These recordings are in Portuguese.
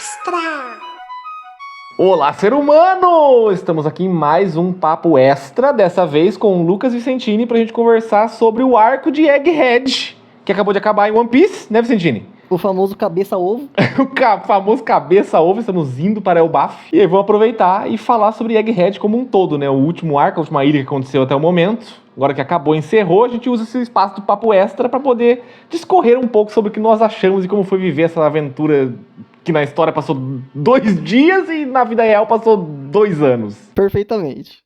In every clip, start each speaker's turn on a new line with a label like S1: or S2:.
S1: Extra!
S2: Olá, ser humano! Estamos aqui em mais um Papo Extra, dessa vez com o Lucas Vicentini, pra gente conversar sobre o arco de Egghead, que acabou de acabar em One Piece, né, Vicentini?
S3: O famoso cabeça-ovo.
S2: O famoso cabeça-ovo, estamos indo para Elbaf. E aí vamos aproveitar e falar sobre Egghead como um todo, né? O último arco, a última ilha que aconteceu até o momento. Agora que acabou, encerrou, a gente usa esse espaço do Papo Extra para poder discorrer um pouco sobre o que nós achamos e como foi viver essa aventura que na história passou 2 dias e na vida real passou 2 anos.
S3: Perfeitamente.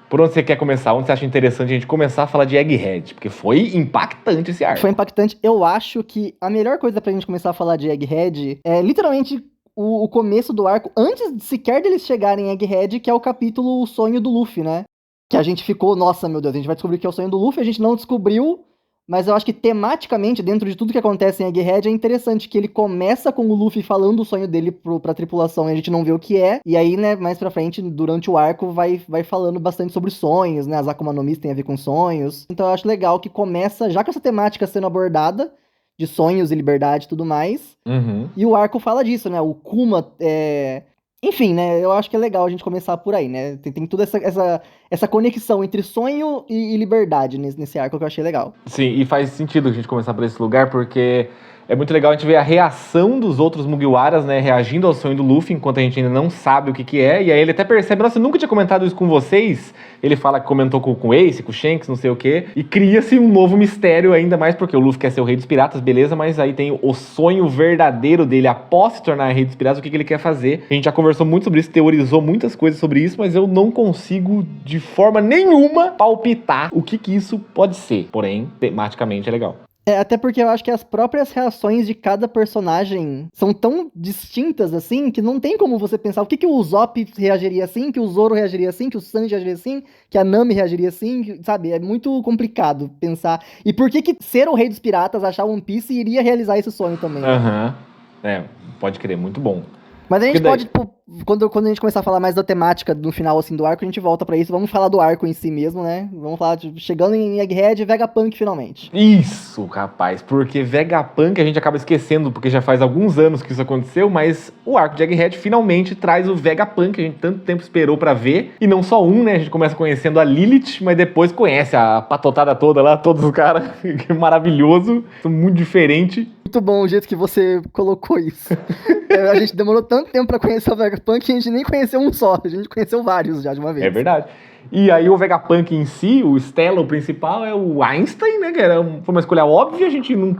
S2: Por onde você quer começar? Onde você acha interessante a gente começar a falar de Egghead? Porque foi impactante esse arco.
S3: Foi impactante. Eu acho que a melhor coisa pra gente começar a falar de Egghead é literalmente o começo do arco, antes sequer deles chegarem em Egghead, que é o capítulo O Sonho do Luffy, né? Que a gente ficou, nossa, meu Deus, a gente vai descobrir que é o sonho do Luffy, a gente não descobriu, mas eu acho que tematicamente, dentro de tudo que acontece em Egghead, é interessante que ele começa com o Luffy falando o sonho dele pra tripulação e a gente não vê o que é, e aí, né, mais pra frente, durante o arco, vai falando bastante sobre sonhos, né, as Akuma no Mi tem a ver com sonhos, então eu acho legal que começa, já com essa temática sendo abordada, de sonhos e liberdade e tudo mais, e o arco fala disso, né, o Kuma, enfim, né, eu acho que é legal a gente começar por aí, né, tem toda essa conexão entre sonho e liberdade nesse arco que eu achei legal.
S2: Sim, e faz sentido a gente começar por esse lugar, porque é muito legal a gente ver a reação dos outros Mugiwaras, né, reagindo ao sonho do Luffy, enquanto a gente ainda não sabe o que é, e aí ele até percebe, nossa, eu nunca tinha comentado isso com vocês, ele fala que comentou com o Ace, com o Shanks, não sei o quê, e cria-se um novo mistério ainda mais, porque o Luffy quer ser o rei dos piratas, beleza, mas aí tem o sonho verdadeiro dele após se tornar rei dos piratas, o que ele quer fazer. A gente já conversou muito sobre isso, teorizou muitas coisas sobre isso, mas eu não consigo, de forma nenhuma, palpitar o que isso pode ser, porém, tematicamente é legal.
S3: Até porque eu acho que as próprias reações de cada personagem são tão distintas, assim, que não tem como você pensar o que o Usopp reagiria assim, que o Zoro reagiria assim, que o Sanji reagiria assim, que a Nami reagiria assim, sabe? É muito complicado pensar. E por que ser o rei dos piratas, achar One Piece, iria realizar esse sonho também, né?
S2: Pode crer, muito bom.
S3: Mas a gente pode, tipo, quando a gente começar a falar mais da temática no final, assim, do arco, a gente volta pra isso. Vamos falar do arco em si mesmo, né? Vamos falar, tipo, chegando em Egghead e Vegapunk, finalmente.
S2: Isso, rapaz, porque Vegapunk a gente acaba esquecendo, porque já faz alguns anos que isso aconteceu, mas o arco de Egghead finalmente traz o Vegapunk, que a gente tanto tempo esperou pra ver, e não só um, né? A gente começa conhecendo a Lilith, mas depois conhece a patotada toda lá, todos os caras, que é maravilhoso, muito diferente.
S3: Muito bom o jeito que você colocou isso. A gente demorou tanto tempo pra conhecer o Vegapunk que a gente nem conheceu um só, a gente conheceu vários já de uma vez.
S2: É verdade. E aí o Vegapunk em si, o Stella, o principal, é o Einstein, né? Que foi uma escolha óbvia, a gente não...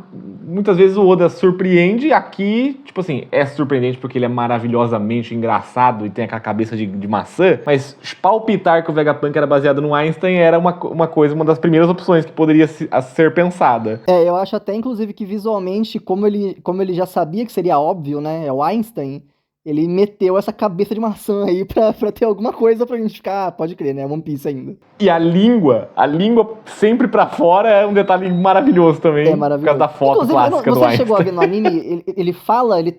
S2: Muitas vezes o Oda surpreende, aqui, tipo assim, é surpreendente porque ele é maravilhosamente engraçado e tem aquela cabeça de maçã, mas palpitar que o Vegapunk era baseado no Einstein era uma das primeiras opções que poderia ser pensada.
S3: Eu acho até, inclusive, que visualmente, como ele já sabia que seria óbvio, né, é o Einstein, ele meteu essa cabeça de maçã aí pra ter alguma coisa pra gente ficar, pode crer, né, One Piece ainda.
S2: E a língua sempre pra fora é um detalhe maravilhoso também.
S3: É maravilhoso.
S2: Por causa da foto
S3: inclusive,
S2: clássica do Einstein.
S3: Você chegou a ver no anime, ele fala, ele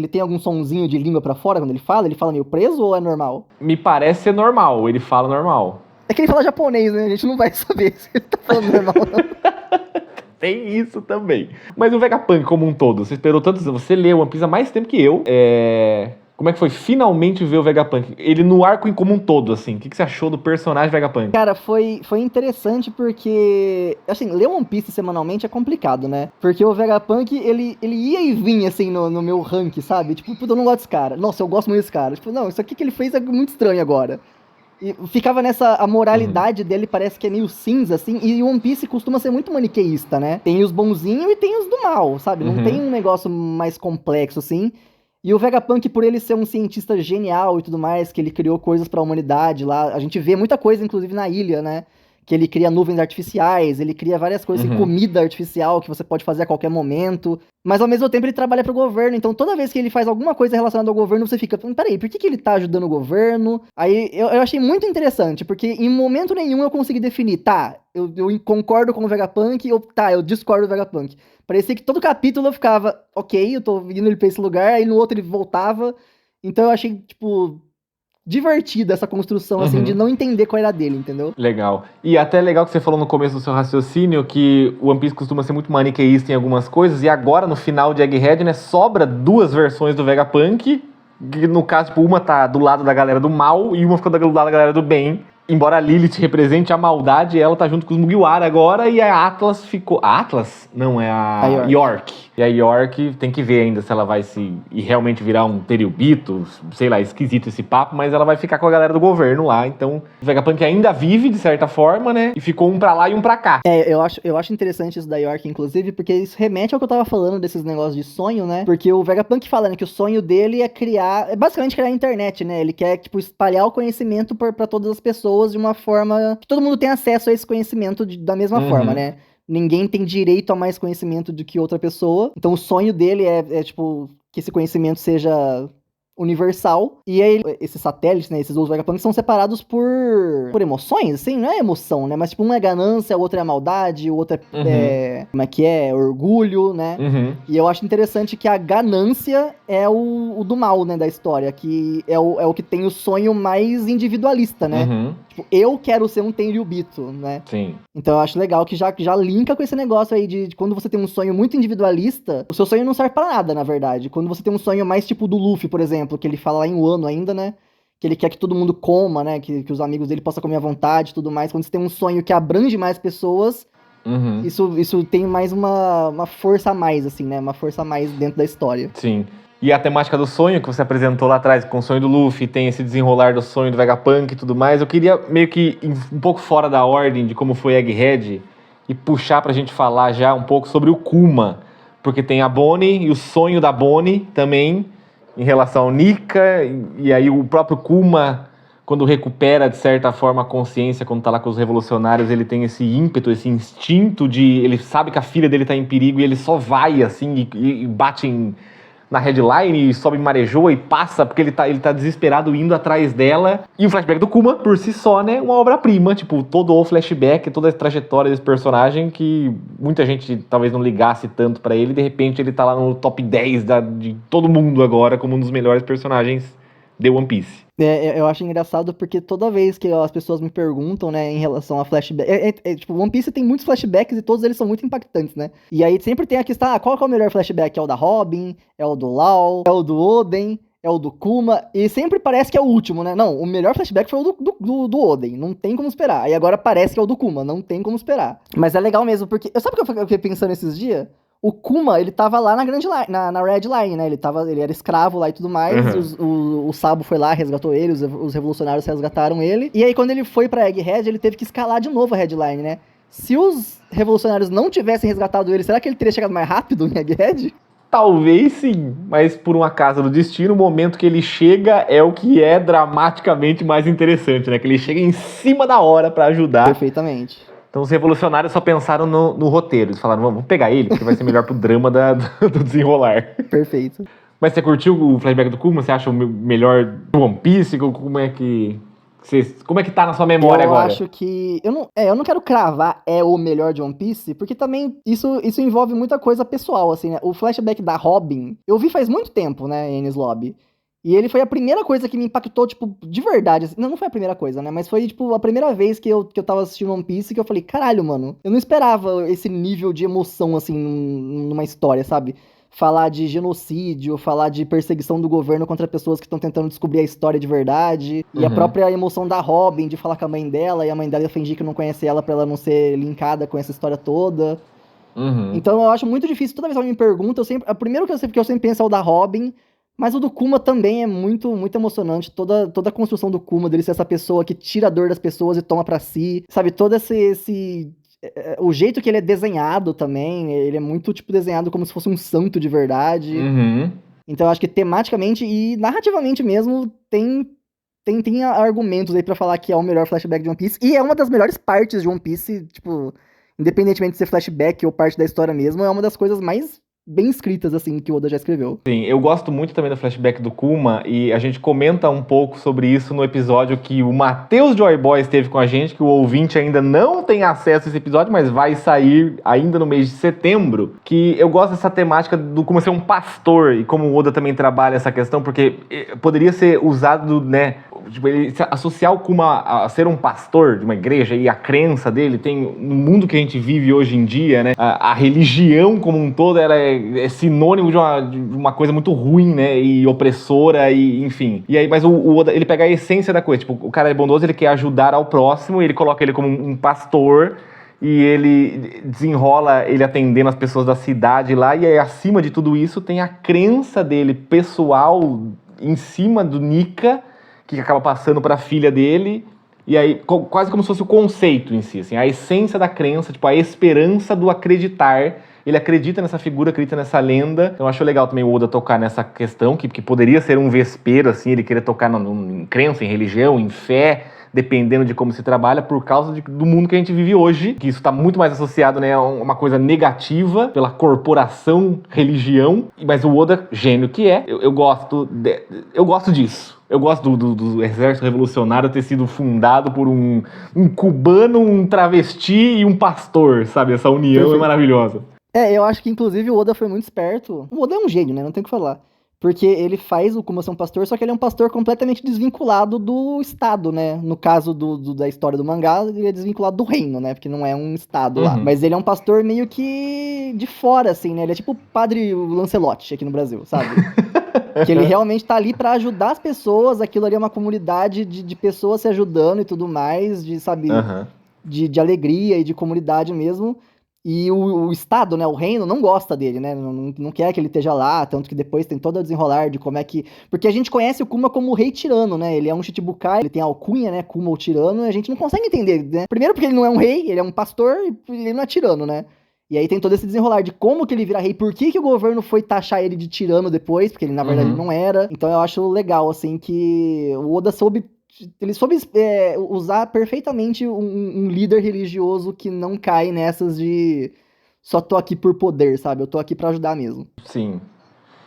S3: tem algum sonzinho de língua pra fora quando ele fala meio preso ou é normal?
S2: Me parece ser normal, ele fala normal.
S3: É que ele fala japonês, né, a gente não vai saber se ele tá falando normal ou não.
S2: Tem isso também. Mas o Vegapunk como um todo, você esperou tanto, você leu One Piece há mais tempo que eu. Como é que foi finalmente ver o Vegapunk? Ele no arco como um todo, assim. O que você achou do personagem Vegapunk?
S3: Cara, foi interessante porque, assim, ler One Piece semanalmente é complicado, né? Porque o Vegapunk, ele ia e vinha, assim, no meu rank, sabe? Tipo, puta, eu não gosto desse cara. Nossa, eu gosto muito desse cara. Tipo, não, isso aqui que ele fez é muito estranho agora. E ficava a moralidade dele parece que é meio cinza, assim, e One Piece costuma ser muito maniqueísta, né? Tem os bonzinhos e tem os do mal, sabe? Não tem um negócio mais complexo, assim. E o Vegapunk, por ele ser um cientista genial e tudo mais, que ele criou coisas pra humanidade lá, a gente vê muita coisa, inclusive, na ilha, né? Que ele cria nuvens artificiais, ele cria várias coisas, comida artificial que você pode fazer a qualquer momento. Mas ao mesmo tempo ele trabalha pro governo, então toda vez que ele faz alguma coisa relacionada ao governo, você fica, peraí, por que ele tá ajudando o governo? Aí eu achei muito interessante, porque em momento nenhum eu consegui definir, eu concordo com o Vegapunk, ou eu discordo do Vegapunk. Parecia que todo capítulo eu ficava, ok, eu tô indo ele pra esse lugar, aí no outro ele voltava. Então eu achei, tipo, divertida essa construção, assim, de não entender qual era dele, entendeu?
S2: Legal. E até legal que você falou no começo do seu raciocínio que o One Piece costuma ser muito maniqueísta em algumas coisas, e agora, no final de Egghead, né, sobra 2 versões do Vegapunk, que no caso, tipo, uma tá do lado da galera do mal e uma ficou do lado da galera do bem. Embora a Lilith represente a maldade, ela tá junto com os Mugiwara agora, e a Atlas ficou... A Atlas? Não, é a York. E a York tem que ver ainda se ela vai e realmente virar um Teriubito, sei lá, esquisito esse papo, mas ela vai ficar com a galera do governo lá, então o Vegapunk ainda vive, de certa forma, né, e ficou um pra lá e um pra cá.
S3: Eu acho interessante isso da York, inclusive, porque isso remete ao que eu tava falando desses negócios de sonho, né, porque o Vegapunk fala, né, que o sonho dele é basicamente criar a internet, né, ele quer, tipo, espalhar o conhecimento pra todas as pessoas de uma forma que todo mundo tem acesso a esse conhecimento da mesma forma, né. Ninguém tem direito a mais conhecimento do que outra pessoa. Então o sonho dele é tipo, que esse conhecimento seja universal. E aí, esses satélites, né, esses outros Vegapunks são separados por emoções, assim, não é emoção, né, mas tipo, um é ganância, o outro é maldade, o outro é como é que é? Orgulho, né, e eu acho interessante que a ganância é o do mal, né, da história, que é o que tem o sonho mais individualista, né, tipo, eu quero ser um Tenryubito, né.
S2: Sim.
S3: Então eu acho legal que já linka com esse negócio aí de quando você tem um sonho muito individualista, o seu sonho não serve pra nada, na verdade. Quando você tem um sonho mais tipo do Luffy, por exemplo, que ele fala lá em Wano ainda, né? Que ele quer que todo mundo coma, né? Que os amigos dele possam comer à vontade e tudo mais. Quando você tem um sonho que abrange mais pessoas, isso tem mais uma força a mais, assim, né? Uma força a mais dentro da história.
S2: Sim. E a temática do sonho que você apresentou lá atrás, com o sonho do Luffy, tem esse desenrolar do sonho do Vegapunk e tudo mais, eu queria meio que ir um pouco fora da ordem de como foi Egghead e puxar pra gente falar já um pouco sobre o Kuma, porque tem a Bonnie e o sonho da Bonnie também em relação ao Nika, e aí o próprio Kuma, quando recupera de certa forma a consciência, quando tá lá com os revolucionários, ele tem esse ímpeto, esse instinto de... ele sabe que a filha dele tá em perigo e ele só vai assim e bate na headline e sobe marejoa e passa, porque ele tá desesperado indo atrás dela. E o flashback do Kuma, por si só, né, uma obra-prima, tipo, todo o flashback, toda a trajetória desse personagem que muita gente talvez não ligasse tanto pra ele, de repente ele tá lá no top 10 de todo mundo agora, como um dos melhores personagens de One Piece.
S3: Eu acho engraçado porque toda vez que as pessoas me perguntam, né, em relação a flashback... tipo, One Piece tem muitos flashbacks e todos eles são muito impactantes, né? E aí sempre tem a questão, qual que é o melhor flashback? É o da Robin? É o do Law? É o do Oden? É o do Kuma? E sempre parece que é o último, né? Não, o melhor flashback foi o do Oden, não tem como esperar. E agora parece que é o do Kuma, não tem como esperar. Mas é legal mesmo, porque... Sabe o que eu fiquei pensando esses dias? O Kuma, ele tava lá na Grande Line, na Red Line, né? Ele era escravo lá e tudo mais. O Sabo foi lá, resgatou ele, os revolucionários resgataram ele. E aí, quando ele foi pra Egghead, ele teve que escalar de novo a Red Line, né? Se os revolucionários não tivessem resgatado ele, será que ele teria chegado mais rápido em Egghead?
S2: Talvez sim, mas por um acaso do destino, o momento que ele chega é o que é dramaticamente mais interessante, né? Que ele chega em cima da hora pra ajudar.
S3: Perfeitamente.
S2: Então os revolucionários só pensaram no roteiro. Eles falaram, vamos pegar ele, porque vai ser melhor pro drama do desenrolar.
S3: Perfeito.
S2: Mas você curtiu o flashback do Kuma? Você acha o melhor do One Piece? Como é que tá na sua memória agora?
S3: Eu acho que... Eu não quero cravar o melhor de One Piece, porque também isso envolve muita coisa pessoal, assim, né? O flashback da Robin, eu vi faz muito tempo, né, em Enies Lobby. E ele foi a primeira coisa que me impactou, tipo, de verdade. Assim. Não foi a primeira coisa, né? Mas foi, tipo, a primeira vez que eu tava assistindo One Piece que eu falei, caralho, mano, eu não esperava esse nível de emoção, assim, numa história, sabe? Falar de genocídio, falar de perseguição do governo contra pessoas que estão tentando descobrir a história de verdade. E a própria emoção da Robin de falar com a mãe dela e a mãe dela fingir que não conhece ela pra ela não ser linkada com essa história toda. Então eu acho muito difícil. Toda vez que alguém me pergunta, o primeiro que eu sempre penso é o da Robin. Mas o do Kuma também é muito, muito emocionante. Toda a construção do Kuma, dele ser essa pessoa que tira a dor das pessoas e toma pra si. Sabe, todo o jeito que ele é desenhado também, ele é muito, tipo, desenhado como se fosse um santo de verdade. Então eu acho que tematicamente e narrativamente mesmo tem argumentos aí pra falar que é o melhor flashback de One Piece. E é uma das melhores partes de One Piece, tipo, independentemente de ser flashback ou parte da história mesmo, é uma das coisas mais bem escritas, assim, que o Oda já escreveu.
S2: Sim, eu gosto muito também do flashback do Kuma, e a gente comenta um pouco sobre isso no episódio que o Matheus Joy Boy esteve com a gente, que o ouvinte ainda não tem acesso a esse episódio, mas vai sair ainda no mês de setembro, que eu gosto dessa temática do Kuma ser um pastor, e como o Oda também trabalha essa questão, porque poderia ser usado, né, Tipo, ele associar o Kuma a ser um pastor de uma igreja e a crença dele tem, no mundo que a gente vive hoje em dia, né? A religião como um todo, ela é sinônimo de uma coisa muito ruim, né? E opressora, e enfim. E aí, mas o Oda, ele pega a essência da coisa. Tipo, o cara é bondoso, ele quer ajudar ao próximo, e ele coloca ele como um pastor, e ele desenrola ele atendendo as pessoas da cidade lá, e aí, acima de tudo isso, tem a crença dele pessoal em cima do Nika, que acaba passando para a filha dele, e aí quase como se fosse o conceito em si, assim, a essência da crença, tipo, a esperança do acreditar. Ele acredita nessa figura, acredita nessa lenda. Então eu acho legal também o Oda tocar nessa questão, que poderia ser um vespeiro, assim, ele querer tocar em crença, em religião, em fé, dependendo de como se trabalha, por causa do mundo que a gente vive hoje, que isso está muito mais associado, né, a uma coisa negativa pela corporação religião, mas o Oda, gênio que é, eu gosto disso. Eu gosto do exército revolucionário ter sido fundado por um cubano, um travesti e um pastor, sabe? Essa união
S3: Perfeito.
S2: é maravilhosa.
S3: Eu acho que inclusive o Oda foi muito esperto. O Oda é um gênio, né? Não tem o que falar. Porque ele faz o Kuma ser um pastor, só que ele é um pastor completamente desvinculado do Estado, né? No caso da história do mangá, ele é desvinculado do reino, né? Porque não é um Estado lá. Mas ele é um pastor meio que de fora, assim, né? Ele é tipo o padre Lancelotti aqui no Brasil, sabe? Que ele realmente tá ali pra ajudar as pessoas, aquilo ali é uma comunidade de pessoas se ajudando e tudo mais, sabe, de alegria e de comunidade mesmo. E o Estado, né, o reino, não gosta dele, né, não quer que ele esteja lá, tanto que depois tem todo o desenrolar de como é que... Porque a gente conhece o Kuma como o rei tirano, né, ele é um Chichibukai, ele tem a alcunha, né, Kuma o tirano, e a gente não consegue entender, né. Primeiro porque ele não é um rei, ele é um pastor, e ele não é tirano, né. E aí tem todo esse desenrolar de como que ele vira rei, por que o governo foi taxar ele de tirano depois, porque ele na verdade não era. Então eu acho legal, assim, que o Oda soube usar perfeitamente um líder religioso que não cai nessas de só tô aqui por poder, sabe? Eu tô aqui pra ajudar mesmo.
S2: Sim.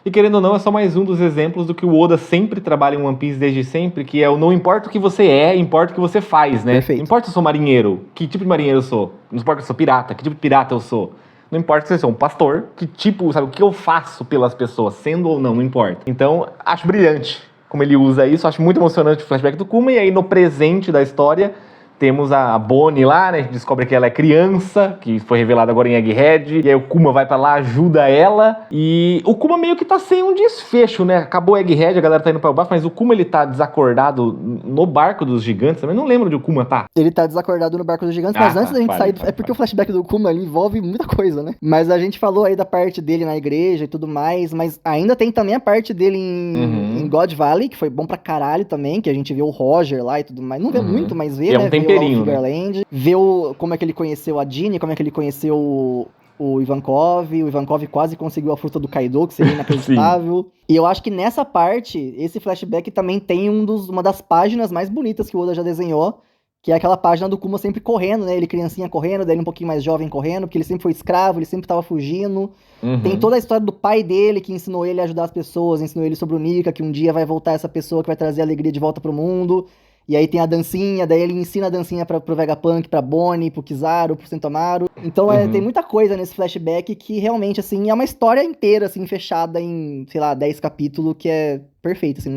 S2: E querendo ou não, é só mais um dos exemplos do que o Oda sempre trabalha em One Piece desde sempre, que é o não importa o que você é, importa o que você faz, né?
S3: Perfeito.
S2: Não importa se eu sou marinheiro, que tipo de marinheiro eu sou. Não importa se eu sou pirata, que tipo de pirata eu sou. Não importa se eu sou um pastor, que tipo, sabe, o que eu faço pelas pessoas, sendo ou não importa. Então, acho brilhante como ele usa isso, acho muito emocionante o flashback do Kuma, e aí no presente da história temos a Bonnie lá, né? A gente descobre que ela é criança, que foi revelada agora em Egghead. E aí o Kuma vai pra lá, ajuda ela. E o Kuma meio que tá sem um desfecho, né? Acabou Egghead, a galera tá indo pra baixo, mas o Kuma ele tá desacordado no barco dos gigantes. Também não lembro onde o Kuma tá.
S3: Ele tá desacordado no barco dos gigantes, mas antes da gente sair... É porque o flashback do Kuma ali envolve muita coisa, né? Mas a gente falou aí da parte dele na igreja e tudo mais, mas ainda tem também a parte dele em God Valley, que foi bom pra caralho também, que a gente vê o Roger lá e tudo mais. Não vê muito, mas vê,
S2: é
S3: né?
S2: Um temperinho,
S3: né? Vê como é que ele conheceu a Jeanne, como é que ele conheceu o Ivankov quase conseguiu a fruta do Kaido, que seria inacreditável. E eu acho que nessa parte, esse flashback também tem uma das páginas mais bonitas que o Oda já desenhou, que é aquela página do Kuma sempre correndo, né? Ele criancinha correndo, daí ele um pouquinho mais jovem correndo, porque ele sempre foi escravo, ele sempre tava fugindo. Tem toda a história do pai dele, que ensinou ele a ajudar as pessoas, ensinou ele sobre o Nika, que um dia vai voltar essa pessoa que vai trazer a alegria de volta pro mundo. E aí tem a dancinha, daí ele ensina a dancinha pro Vegapunk, pra Bonnie, pro Kizaru, pro Sentomaru. Então tem muita coisa nesse flashback que realmente, assim, é uma história inteira, assim, fechada em, sei lá, 10 capítulos, que é perfeito, assim,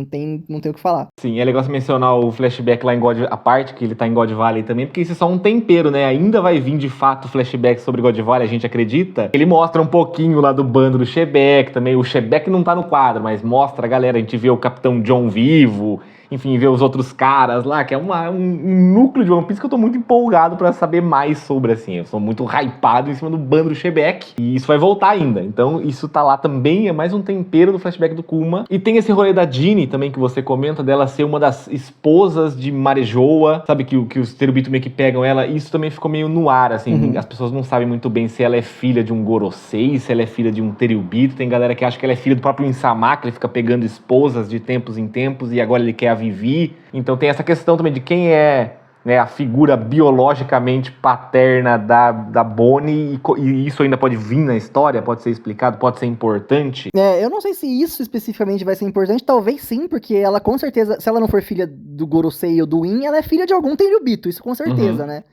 S3: não tem o que falar.
S2: Sim, é legal você mencionar o flashback lá em a parte que ele tá em God Valley também, porque isso é só um tempero, né? Ainda vai vir de fato flashback sobre God Valley, a gente acredita. Ele mostra um pouquinho lá do bando do Shebeck também. O Shebeck não tá no quadro, mas mostra a galera. A gente vê o Capitão John vivo, enfim, ver os outros caras lá, que é um núcleo de One Piece que eu tô muito empolgado pra saber mais sobre, assim. Eu sou muito hypado em cima do bando do Shebeck, e isso vai voltar ainda. Então, isso tá lá também, é mais um tempero do flashback do Kuma. E tem esse rolê da Jeanne também, que você comenta, dela ser uma das esposas de Marejoa, sabe, que os Terubito meio que pegam ela. Isso também ficou meio no ar, assim. As pessoas não sabem muito bem se ela é filha de um Gorosei, se ela é filha de um Terubito. Tem galera que acha que ela é filha do próprio Insama, que ele fica pegando esposas de tempos em tempos, e agora ele quer a Vivi. Então tem essa questão também de quem é, né, a figura biologicamente paterna da Bonnie, e isso ainda pode vir na história, pode ser explicado, pode ser importante.
S3: Eu não sei se isso especificamente vai ser importante, talvez sim, porque ela com certeza, se ela não for filha do Gorosei ou do In, ela é filha de algum Tenryubito, isso com certeza, né?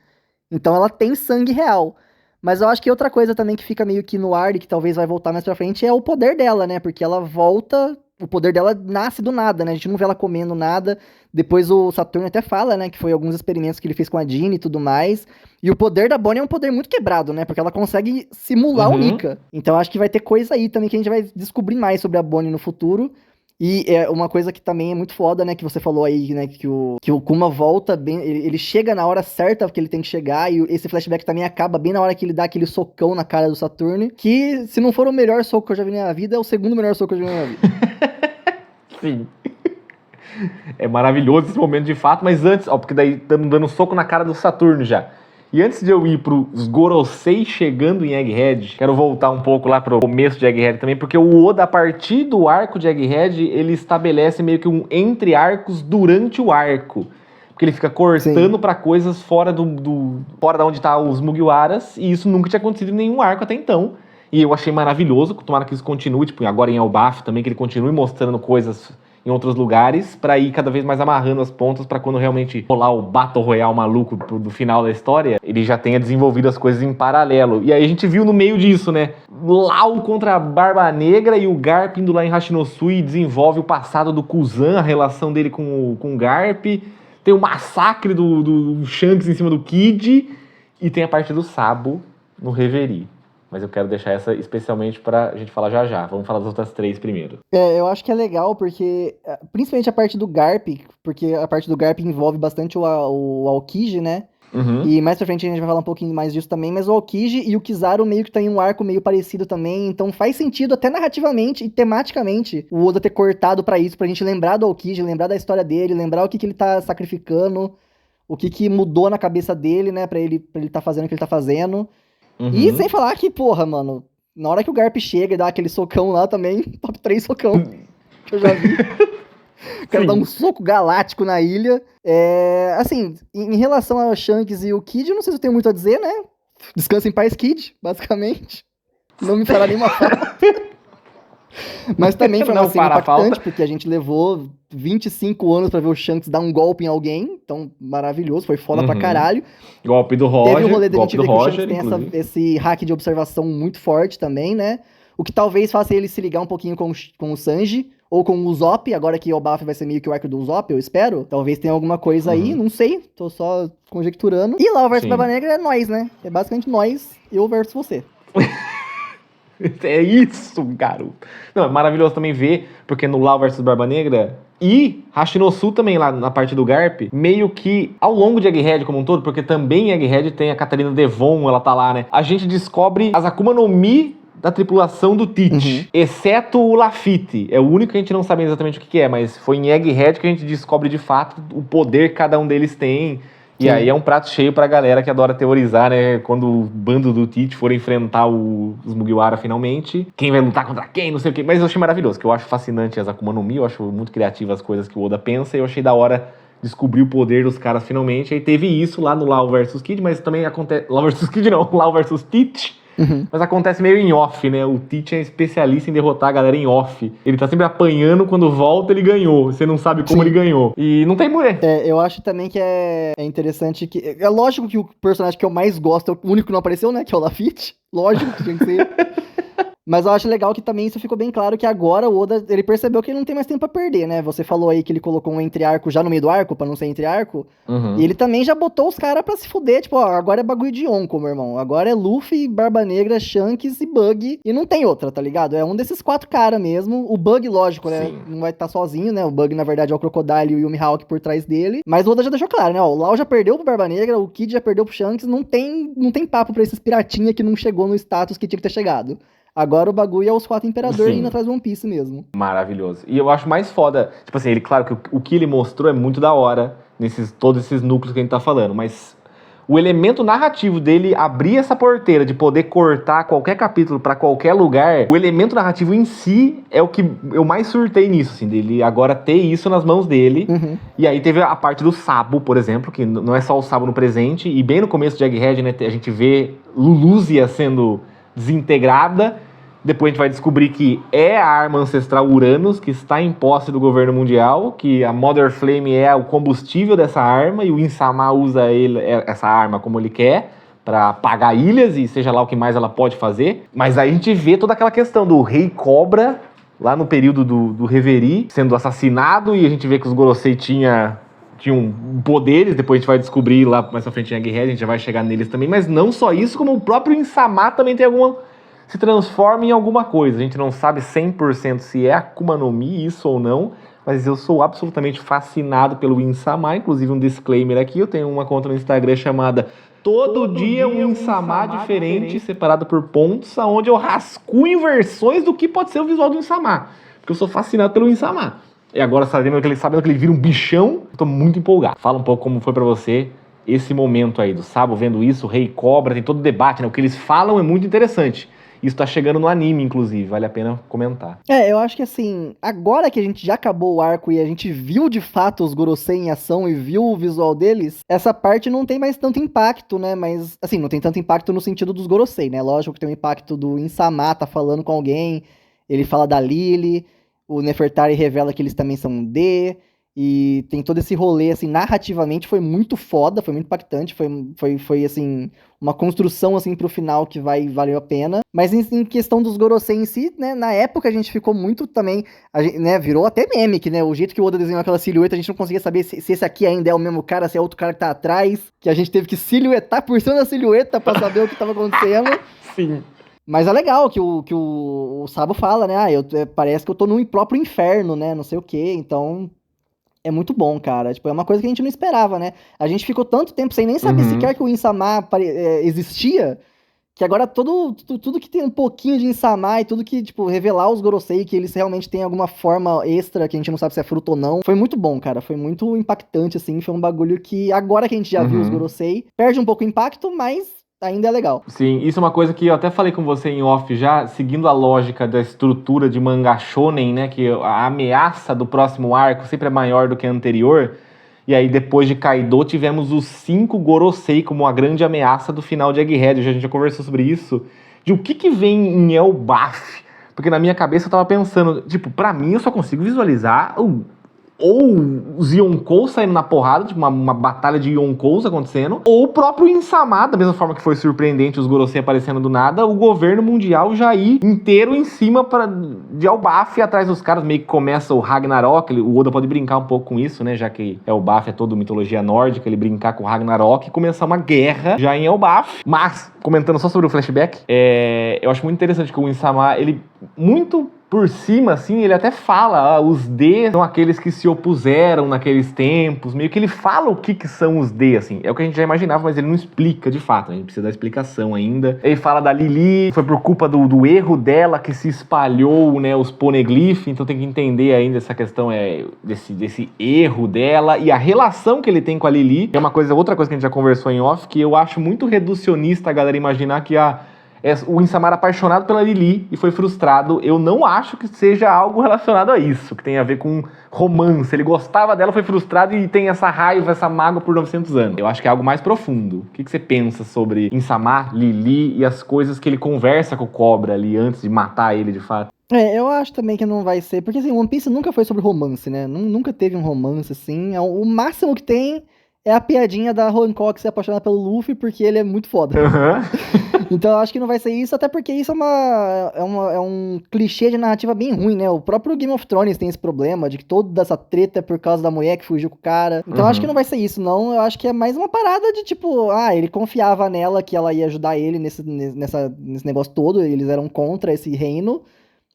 S3: Então ela tem sangue real. Mas eu acho que outra coisa também que fica meio que no ar e que talvez vai voltar mais pra frente é o poder dela, né? Porque ela volta o poder dela nasce do nada, né? A gente não vê ela comendo nada. Depois o Saturno até fala, né? Que foi alguns experimentos que ele fez com a Jeanne e tudo mais. E o poder da Bonnie é um poder muito quebrado, né? Porque ela consegue simular o Nika. Então acho que vai ter coisa aí também que a gente vai descobrir mais sobre a Bonnie no futuro. E é uma coisa que também é muito foda, né? Que você falou aí, né? Que o Kuma volta bem. Ele chega na hora certa que ele tem que chegar. E esse flashback também acaba bem na hora que ele dá aquele socão na cara do Saturno. Que, se não for o melhor soco que eu já vi na minha vida, é o segundo melhor soco que eu já vi na minha vida.
S2: Sim. É maravilhoso esse momento de fato, mas antes, ó, porque daí estamos dando soco na cara do Saturno já. E antes de eu ir pros Gorosei chegando em Egghead, quero voltar um pouco lá pro começo de Egghead também, porque o Oda, a partir do arco de Egghead, ele estabelece meio que um entre arcos durante o arco. Porque ele fica cortando pra coisas fora fora da onde tá os Mugiwaras, e isso nunca tinha acontecido em nenhum arco até então. E eu achei maravilhoso, tomara que isso continue, tipo, agora em Elbaf também, que ele continue mostrando coisas em outros lugares, pra ir cada vez mais amarrando as pontas pra quando realmente rolar o Battle Royale maluco do final da história, ele já tenha desenvolvido as coisas em paralelo. E aí a gente viu no meio disso, né? Lau contra a Barba Negra e o Garp indo lá em Hashinosui desenvolve o passado do Kuzan, a relação dele com o Garp. Tem o massacre do Shanks em cima do Kid e tem a parte do Sabo no Reverie. Mas eu quero deixar essa especialmente pra gente falar já já. Vamos falar das outras 3 primeiro.
S3: Eu acho que é legal porque, principalmente a parte do Garp, porque a parte do Garp envolve bastante o Aokiji, né?
S2: Uhum.
S3: E mais pra frente a gente vai falar um pouquinho mais disso também, mas o Aokiji e o Kizaru meio que tem um arco meio parecido também, então faz sentido até narrativamente e tematicamente o Oda ter cortado pra isso, pra gente lembrar do Aokiji, lembrar da história dele, lembrar o que ele tá sacrificando, o que mudou na cabeça dele, né, pra ele tá fazendo o que ele tá fazendo.
S2: Uhum.
S3: E sem falar que, porra, mano, na hora que o Garp chega e dá aquele socão lá também, top 3 socão, que eu já vi. O cara dá um soco galáctico na ilha. Assim, em relação ao Shanks e o Kid, eu não sei se eu tenho muito a dizer, né? Descansa em paz, Kid, basicamente. Não me fará nenhuma falta. Mas também foi uma cena impactante, porque a gente levou 25 anos pra ver o Shanks dar um golpe em alguém. Então, maravilhoso, foi foda pra caralho.
S2: Golpe do Roger.
S3: Teve o rolê da gente ver que o Shanks tem esse hack de observação muito forte também, né? O que talvez faça ele se ligar um pouquinho com o Sanji, ou com o Usopp, agora que o Baf vai ser meio que o arco do Usopp, eu espero. Talvez tenha alguma coisa aí, não sei, tô só conjecturando. E Lau versus Barba Negra é nós, né? É basicamente nós, eu versus você.
S2: É isso, garoto. Não, é maravilhoso também ver, porque no Lau vs Barba Negra e Hashinosu também lá na parte do Garp, meio que ao longo de Egghead como um todo, porque também em Egghead tem a Catarina Devon, ela tá lá, né? A gente descobre as Akuma no Mi da tripulação do Teach, exceto o Lafitte. É o único que a gente não sabe exatamente o que é, mas foi em Egghead que a gente descobre de fato o poder que cada um deles tem. E aí é um prato cheio pra galera que adora teorizar, né? Quando o bando do Teach for enfrentar os Mugiwara finalmente, quem vai lutar contra quem, não sei o quê. Mas eu achei maravilhoso, que eu acho fascinante as Akuma no Mi, eu acho muito criativas as coisas que o Oda pensa, e eu achei da hora descobrir o poder dos caras finalmente. Aí teve isso lá no Lau vs Kid, mas também acontece... Lau vs Kid não, Lau vs Teach. Mas acontece meio em off, né? O Teach é especialista em derrotar a galera em off. Ele tá sempre apanhando, quando volta ele ganhou. Você não sabe como ele ganhou. E não tem mulher.
S3: Eu acho também que é interessante que... É lógico que o personagem que eu mais gosto é o único que não apareceu, né? Que é o Lafitte. Lógico que tinha que ser. Mas eu acho legal que também isso ficou bem claro que agora o Oda, ele percebeu que ele não tem mais tempo pra perder, né? Você falou aí que ele colocou um entre-arco já no meio do arco, pra não ser entre-arco. E ele também já botou os caras pra se fuder, tipo, ó, agora é bagulho de Yonko, meu irmão. Agora é Luffy, Barba Negra, Shanks e Bug. E não tem outra, tá ligado? É um desses 4 caras mesmo. O Bug, lógico, né? Não vai estar sozinho, né? O Bug, na verdade, é o Crocodile e o Mihawk por trás dele. Mas o Oda já deixou claro, né? Ó, o Lau já perdeu pro Barba Negra, o Kid já perdeu pro Shanks. Não tem papo pra esses piratinha que não chegou no status que tinha que ter chegado. Agora o bagulho é os 4 imperadores indo atrás do One Piece mesmo.
S2: Maravilhoso. E eu acho mais foda, tipo assim, ele, claro que o que ele mostrou é muito da hora, todos esses núcleos que a gente tá falando, mas o elemento narrativo dele abrir essa porteira, de poder cortar qualquer capítulo pra qualquer lugar, o elemento narrativo em si é o que eu mais surtei nisso, assim, dele agora ter isso nas mãos dele. E aí teve a parte do Sabo, por exemplo, que não é só o Sabo no presente, e bem no começo de Egghead, né, a gente vê Luluzia sendo desintegrada. Depois a gente vai descobrir que é a arma ancestral Uranus, que está em posse do governo mundial, que a Mother Flame é o combustível dessa arma, e o Insama usa essa arma como ele quer, para apagar ilhas, e seja lá o que mais ela pode fazer. Mas aí a gente vê toda aquela questão do Rei Cobra lá no período do Reverie, sendo assassinado, e a gente vê que os Gorosei tinham poderes, depois a gente vai descobrir lá mais pra frente em Egghead, a gente já vai chegar neles também, mas não só isso, como o próprio Insama também tem se transforma em alguma coisa. A gente não sabe 100% se é Akuma no Mi, isso ou não, mas eu sou absolutamente fascinado pelo Insama. Inclusive um disclaimer aqui, eu tenho uma conta no Instagram chamada Todo Dia um Insama diferente, separado por pontos, onde eu rascunho versões do que pode ser o visual do Insama, porque eu sou fascinado pelo Insama. E agora, sabendo que ele vira um bichão, eu tô muito empolgado. Fala um pouco como foi pra você esse momento aí do Sabo vendo isso, o Rei Cobra, tem todo o debate, né? O que eles falam é muito interessante. Isso tá chegando no anime, inclusive, vale a pena comentar.
S3: Eu acho que assim, agora que a gente já acabou o arco e a gente viu de fato os Gorosei em ação e viu o visual deles, essa parte não tem mais tanto impacto, né? Mas, assim, não tem tanto impacto no sentido dos Gorosei, né? Lógico que tem o impacto do Insama tá falando com alguém, ele fala da Lily, o Nefertari revela que eles também são D, e tem todo esse rolê, assim, narrativamente foi muito foda, foi muito impactante, foi assim, uma construção, assim, pro final que valeu a pena. Mas em questão dos Gorosei em si, né, na época a gente ficou muito também, né, virou até meme, que, né, o jeito que o Oda desenhou aquela silhueta, a gente não conseguia saber se esse aqui ainda é o mesmo cara, se é outro cara que tá atrás, que a gente teve que silhuetar por cima da silhueta pra saber o que tava acontecendo.
S2: Sim.
S3: Mas é legal que o Sabo fala, né, parece que eu tô no próprio inferno, né, não sei o quê, então... É muito bom, cara. Tipo, é uma coisa que a gente não esperava, né? A gente ficou tanto tempo sem nem saber sequer que o Insama existia, que agora tudo que tem um pouquinho de Insama e tudo que, tipo, revelar os Gorosei, que eles realmente têm alguma forma extra, que a gente não sabe se é fruto ou não, foi muito bom, cara. Foi muito impactante, assim. Foi um bagulho que, agora que a gente já viu os Gorosei, perde um pouco o impacto, mas... ainda é legal.
S2: Sim, isso é uma coisa que eu até falei com você em off já, seguindo a lógica da estrutura de mangá shonen, né, que a ameaça do próximo arco sempre é maior do que a anterior, e aí depois de Kaido tivemos os 5 Gorosei como a grande ameaça do final de Egghead, a gente já conversou sobre isso, de o que vem em Elbaf, porque na minha cabeça eu tava pensando, tipo, pra mim eu só consigo visualizar ou os Yonkous saindo na porrada, tipo uma batalha de Yonkous acontecendo, ou o próprio Insama, da mesma forma que foi surpreendente os Gorosei aparecendo do nada, o governo mundial já ir inteiro em cima de Elbaf atrás dos caras, meio que começa o Ragnarok, o Oda pode brincar um pouco com isso, né, já que Elbaf é toda mitologia nórdica, ele brincar com o Ragnarok e começar uma guerra já em Elbaf. Mas, comentando só sobre o flashback, eu acho muito interessante que o Insama, ele muito... por cima, assim, ele até fala, os D são aqueles que se opuseram naqueles tempos, meio que ele fala o que são os D, assim, é o que a gente já imaginava, mas ele não explica de fato, a gente precisa da explicação ainda. Ele fala da Lily, foi por culpa do erro dela que se espalhou, né, os poneglyphs, então tem que entender ainda essa questão desse erro dela, e a relação que ele tem com a Lily, é outra coisa que a gente já conversou em off, que eu acho muito reducionista a galera imaginar que o Insama era apaixonado pela Lily e foi frustrado. Eu não acho que seja algo relacionado a isso, que tem a ver com romance. Ele gostava dela, foi frustrado e tem essa raiva, essa mágoa por 900 anos. Eu acho que é algo mais profundo. O que você pensa sobre Insama, Lily e as coisas que ele conversa com o Cobra ali antes de matar ele de fato?
S3: Eu acho também que não vai ser, porque assim, One Piece nunca foi sobre romance, né? Nunca teve um romance, assim. O máximo que tem é a piadinha da Hancock se apaixonar pelo Luffy, porque ele é muito foda. Então eu acho que não vai ser isso, até porque isso é um clichê de narrativa bem ruim, né? O próprio Game of Thrones tem esse problema de que toda essa treta é por causa da mulher que fugiu com o cara. Então eu acho que não vai ser isso, não. Eu acho que é mais uma parada de tipo, ele confiava nela que ela ia ajudar ele nesse negócio todo, eles eram contra esse reino.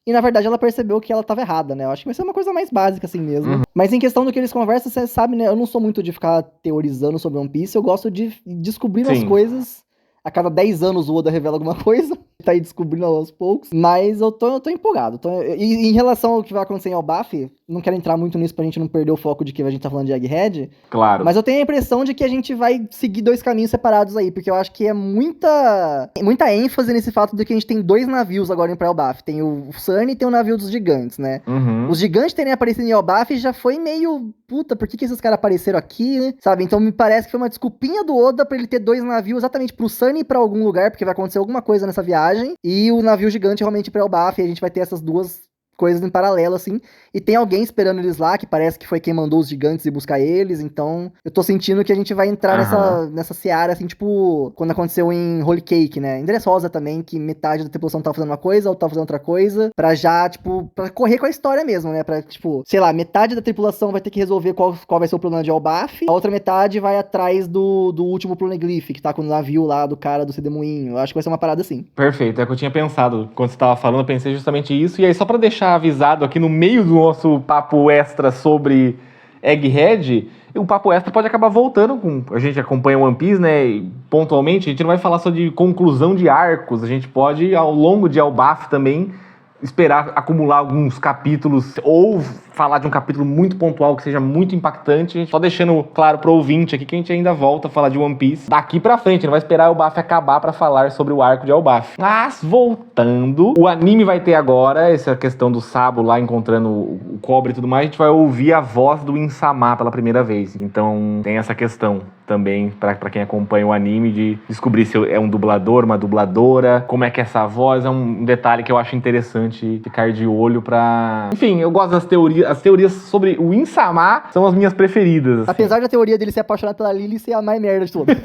S3: E, na verdade, ela percebeu que ela tava errada, né? Eu acho que vai ser uma coisa mais básica, assim mesmo. Mas em questão do que eles conversam, você sabe, né? Eu não sou muito de ficar teorizando sobre One Piece. Eu gosto de descobrir as coisas. A cada 10 anos o Oda revela alguma coisa. Tá aí descobrindo aos poucos. Mas eu tô empolgado. E em relação ao que vai acontecer em Elbaf, não quero entrar muito nisso pra gente não perder o foco de que a gente tá falando de Egghead.
S2: Claro.
S3: Mas eu tenho a impressão de que a gente vai seguir 2 caminhos separados aí. Porque eu acho que é muita ênfase nesse fato de que a gente tem 2 navios agora em Elbaf. Tem o Sunny e tem o navio dos gigantes, né? Os gigantes terem aparecido em Elbaf já foi meio... Puta, por que esses caras apareceram aqui, né? Sabe? Então me parece que foi uma desculpinha do Oda pra ele ter 2 navios exatamente pro Sunny e pra algum lugar, porque vai acontecer alguma coisa nessa viagem. E o navio gigante realmente pra Elbaf. E a gente vai ter essas 2 coisas em paralelo, assim. E tem alguém esperando eles lá, que parece que foi quem mandou os gigantes ir buscar eles. Então, eu tô sentindo que a gente vai entrar nessa seara, assim, tipo, quando aconteceu em Holy Cake, né? Em Dressrosa também, que metade da tripulação tava fazendo uma coisa, outra tava fazendo outra coisa, pra já, tipo, pra correr com a história mesmo, né? Pra, tipo, sei lá, metade da tripulação vai ter que resolver qual vai ser o plano de Elbaf, a outra metade vai atrás do último Poneglyph, que tá com o navio lá do cara do Sedemoinho. Eu acho que vai ser uma parada assim.
S2: Perfeito, é o que eu tinha pensado. Quando você tava falando, eu pensei justamente isso. E aí, só pra deixar avisado aqui no meio do nosso papo extra sobre Egghead, o papo extra pode acabar voltando com... A gente acompanha One Piece, né? E, pontualmente, a gente não vai falar só de conclusão de arcos. A gente pode, ao longo de Elbaf também, esperar acumular alguns capítulos ou falar de um capítulo muito pontual que seja muito impactante. Só deixando claro pro ouvinte aqui que a gente ainda volta a falar de One Piece daqui pra frente, não vai esperar o Elbaf acabar pra falar sobre o arco de Elbaf. Mas, voltando, o anime vai ter agora essa questão do Sabo lá encontrando o cobre e tudo mais, a gente vai ouvir a voz do Insama pela primeira vez. Então, tem essa questão também pra quem acompanha o anime de descobrir se é um dublador, uma dubladora, como é que é essa voz, é um detalhe que eu acho interessante ficar de olho pra... Enfim, eu gosto das teorias, as teorias sobre o Insama são as minhas preferidas. Assim.
S3: Apesar da teoria dele ser apaixonado pela Lily ser a mais merda de todas.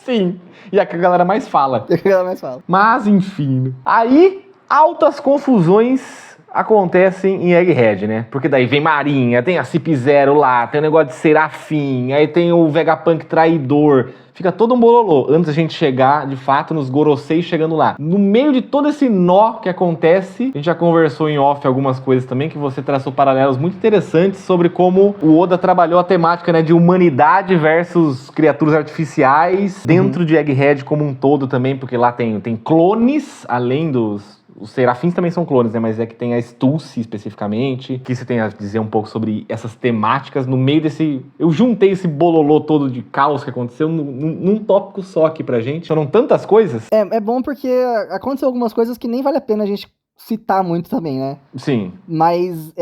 S2: Sim, e é que a galera mais fala.
S3: É o que a galera mais fala.
S2: Mas, enfim. Aí, altas confusões acontecem em Egghead, né? Porque daí vem Marinha, tem a Cip-Zero lá, tem o negócio de Serafim, aí tem o Vegapunk traidor. Fica todo um bololô antes da gente chegar, de fato, nos Gorosei chegando lá. No meio de todo esse nó que acontece, a gente já conversou em off algumas coisas também, que você traçou paralelos muito interessantes sobre como o Oda trabalhou a temática, né, de humanidade versus criaturas artificiais dentro de Egghead como um todo também, porque lá tem clones, além dos... Os serafins também são clones, né? Mas é que tem a Stussy especificamente. O que você tem a dizer um pouco sobre essas temáticas no meio desse... Eu juntei esse bololô todo de caos que aconteceu num tópico só aqui pra gente. Foram tantas coisas.
S3: É bom porque aconteceu algumas coisas que nem vale a pena a gente citar muito também, né?
S2: Sim.
S3: Mas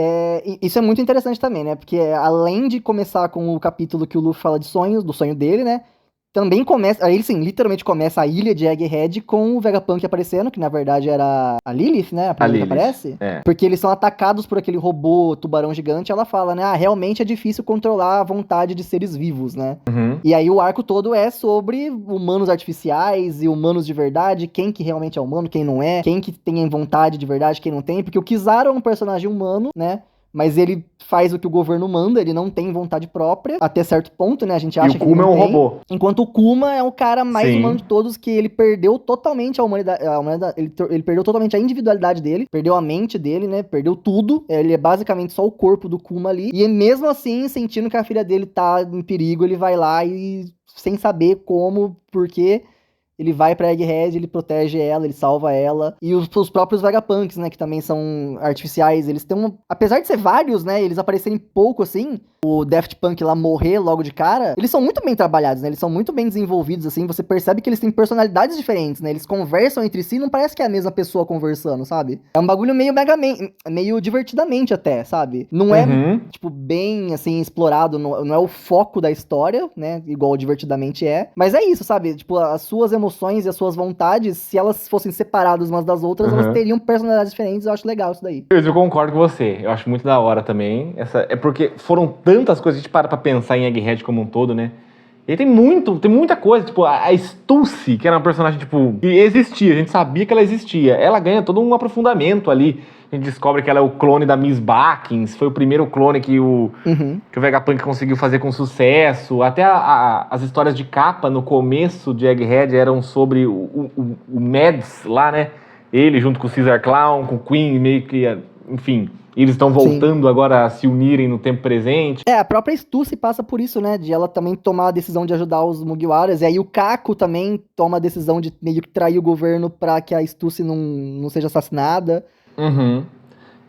S3: isso é muito interessante também, né? Porque além de começar com o capítulo que o Luffy fala de sonhos, do sonho dele, né? Também começa, aí sim, literalmente começa a ilha de Egghead com o Vegapunk aparecendo, que na verdade era a Lilith, né? A primeira que aparece.
S2: É.
S3: Porque eles são atacados por aquele robô tubarão gigante, ela fala, né? Realmente é difícil controlar a vontade de seres vivos, né?
S2: Uhum.
S3: E aí o arco todo é sobre humanos artificiais e humanos de verdade, quem que realmente é humano, quem não é, quem que tem vontade de verdade, quem não tem, porque o Kizaru é um personagem humano, né? Mas ele faz o que o governo manda, ele não tem vontade própria, até certo ponto, né? A gente acha
S2: que ele não tem. E o Kuma é um robô.
S3: Enquanto o Kuma é o cara mais
S2: Sim.
S3: humano de todos, que ele perdeu totalmente a humanidade, ele perdeu totalmente a individualidade dele, perdeu a mente dele, né? Perdeu tudo. Ele é basicamente só o corpo do Kuma ali. E mesmo assim, sentindo que a filha dele tá em perigo, ele vai lá e, sem saber como, por quê, ele vai pra Egghead, ele protege ela, ele salva ela. E os próprios Vegapunks, né, que também são artificiais, eles têm apesar de ser vários, né, eles aparecerem pouco assim, o Daft Punk lá morrer logo de cara, eles são muito bem trabalhados, né, eles são muito bem desenvolvidos, assim, você percebe que eles têm personalidades diferentes, né, eles conversam entre si, não parece que é a mesma pessoa conversando, sabe? É um bagulho meio divertidamente até, sabe? Não é, tipo, bem, assim, explorado, não é o foco da história, né, igual divertidamente é, mas é isso, sabe? Tipo, as suas emoções e as suas vontades, se elas fossem separadas umas das outras, elas teriam personalidades diferentes. Eu acho legal isso daí.
S2: Eu concordo com você. Eu acho muito da hora também. É porque foram tantas coisas, a gente para pra pensar em Egghead como um todo, né? E tem muita coisa, tipo, a Stussy, que era uma personagem, tipo, que existia, a gente sabia que ela existia. Ela ganha todo um aprofundamento ali. A gente descobre que ela é o clone da Miss Bakkins, foi o primeiro clone que o Vegapunk conseguiu fazer com sucesso. Até as histórias de capa no começo de Egghead eram sobre o Mads lá, né? Ele junto com o Caesar Clown, com o Queen, meio que, enfim... Eles estão voltando agora a se unirem no tempo presente.
S3: A própria Stussy passa por isso, né? De ela também tomar a decisão de ajudar os Mugiwaras. E aí o Kako também toma a decisão de meio que trair o governo pra que a Stussy não seja assassinada.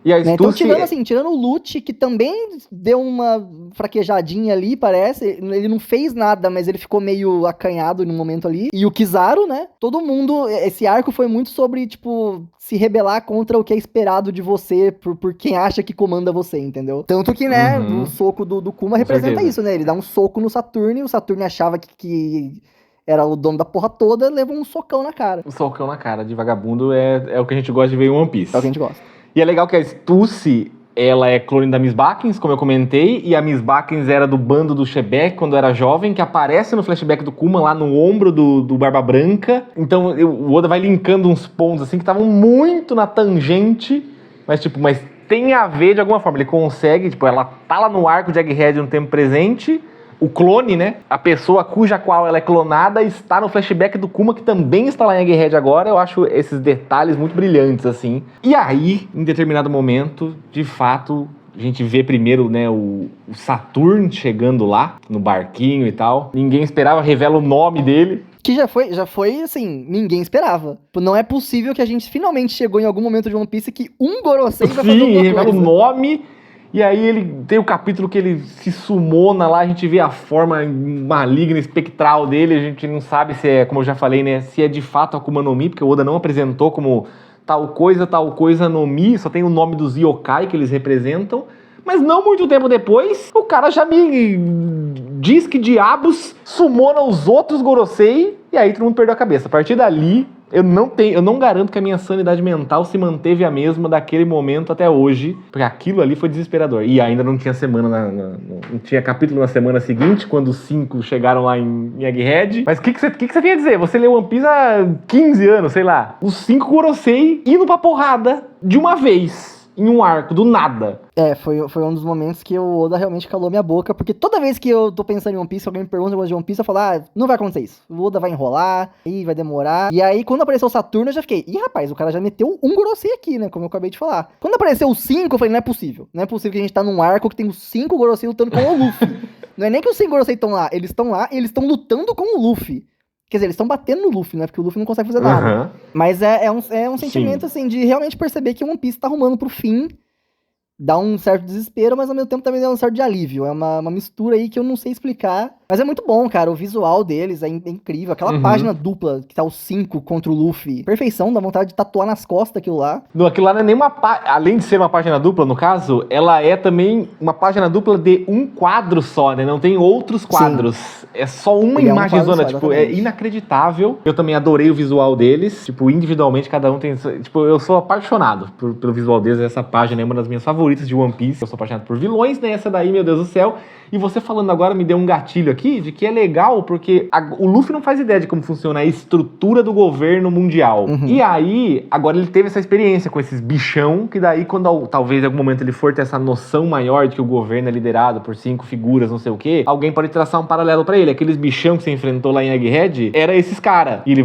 S2: E a Stussy...
S3: Então, tirando o Lute, que também deu uma fraquejadinha ali, parece. Ele não fez nada, mas ele ficou meio acanhado no momento ali. E o Kizaru, né? Todo mundo... Esse arco foi muito sobre, tipo... se rebelar contra o que é esperado de você por quem acha que comanda você, entendeu? Tanto que, né, o soco do Kuma representa isso, né? Ele dá um soco no Saturno, e o Saturno achava que era o dono da porra toda, levou um socão na cara.
S2: Um socão na cara de vagabundo é o que a gente gosta de ver em One Piece.
S3: É o que a gente gosta.
S2: E é legal que a Stussy, ela é clone da Miss Bakkins, como eu comentei, e a Miss Bakkins era do bando do Shebeck quando era jovem, que aparece no flashback do Kuma lá no ombro do Barba Branca. Então o Oda vai linkando uns pontos assim que estavam muito na tangente, mas tem a ver de alguma forma. Ele consegue, ela tá lá no arco de Egghead no tempo presente. O clone, né? A pessoa cuja qual ela é clonada está no flashback do Kuma, que também está lá em Egghead agora. Eu acho esses detalhes muito brilhantes, assim. E aí, em determinado momento, de fato, a gente vê primeiro, né, o Saturn chegando lá, no barquinho e tal. Ninguém esperava, revela o nome dele.
S3: Que já foi, assim, ninguém esperava. Não é possível que a gente finalmente chegou em algum momento de One Piece que um Gorosei vai fazer alguma coisa.
S2: Sim, revela o nome. E aí ele tem o capítulo que ele se sumona lá, a gente vê a forma maligna, espectral dele, a gente não sabe se é, como eu já falei, né, se é de fato Akuma no Mi, porque o Oda não apresentou como tal coisa no Mi, só tem o nome dos yokai que eles representam, mas não muito tempo depois, o cara já me diz que diabos sumona os outros Gorosei, e aí todo mundo perdeu a cabeça. A partir dali, eu não garanto que a minha sanidade mental se manteve a mesma daquele momento até hoje, porque aquilo ali foi desesperador. E ainda não tinha não tinha capítulo na semana seguinte, quando os 5 chegaram lá em Egghead. Mas o que você vinha dizer? Você leu One Piece há 15 anos, sei lá. Os 5 Gorosei indo pra porrada de uma vez, em um arco, do nada.
S3: Foi um dos momentos que o Oda realmente calou minha boca, porque toda vez que eu tô pensando em One Piece, alguém me pergunta alguma coisa de One Piece, eu falo, não vai acontecer isso. O Oda vai enrolar, aí vai demorar. E aí, quando apareceu o Saturno, eu já fiquei, rapaz, o cara já meteu um Gorosei aqui, né, como eu acabei de falar. Quando apareceu os 5, eu falei, não é possível. Não é possível que a gente tá num arco que tem os 5 Gorosei lutando com o Luffy. Não é nem que os 5 Gorosei estão lá, eles estão lá e eles estão lutando com o Luffy. Quer dizer, eles estão batendo no Luffy, né? Porque o Luffy não consegue fazer nada.
S2: Uhum.
S3: Mas é um sentimento, assim, de realmente perceber que o One Piece tá arrumando pro fim. Dá um certo desespero, mas ao mesmo tempo também dá um certo de alívio. É uma mistura aí que eu não sei explicar. Mas é muito bom, cara. O visual deles é incrível. Aquela página dupla que tá os 5 contra o Luffy. Perfeição, dá vontade de tatuar nas costas aquilo lá.
S2: Aquilo lá não é nem além de ser uma página dupla, no caso, ela é também uma página dupla de um quadro só, né? Não tem outros quadros. Sim. É só uma imagem zona, é inacreditável. Eu também adorei o visual deles. Individualmente, cada um tem... eu sou apaixonado pelo visual deles. Essa página é uma das minhas favoritas de One Piece. Eu sou apaixonado por vilões, né? Essa daí, meu Deus do céu. E você falando agora me deu um gatilho aqui de que é legal porque o Luffy não faz ideia de como funciona a estrutura do governo mundial. E aí, agora ele teve essa experiência com esses bichão, que daí quando talvez em algum momento ele for ter essa noção maior de que o governo é liderado por 5 figuras, não sei o quê, alguém pode traçar um paralelo pra ele. Aqueles bichão que você enfrentou lá em Egghead, era esses caras. E ele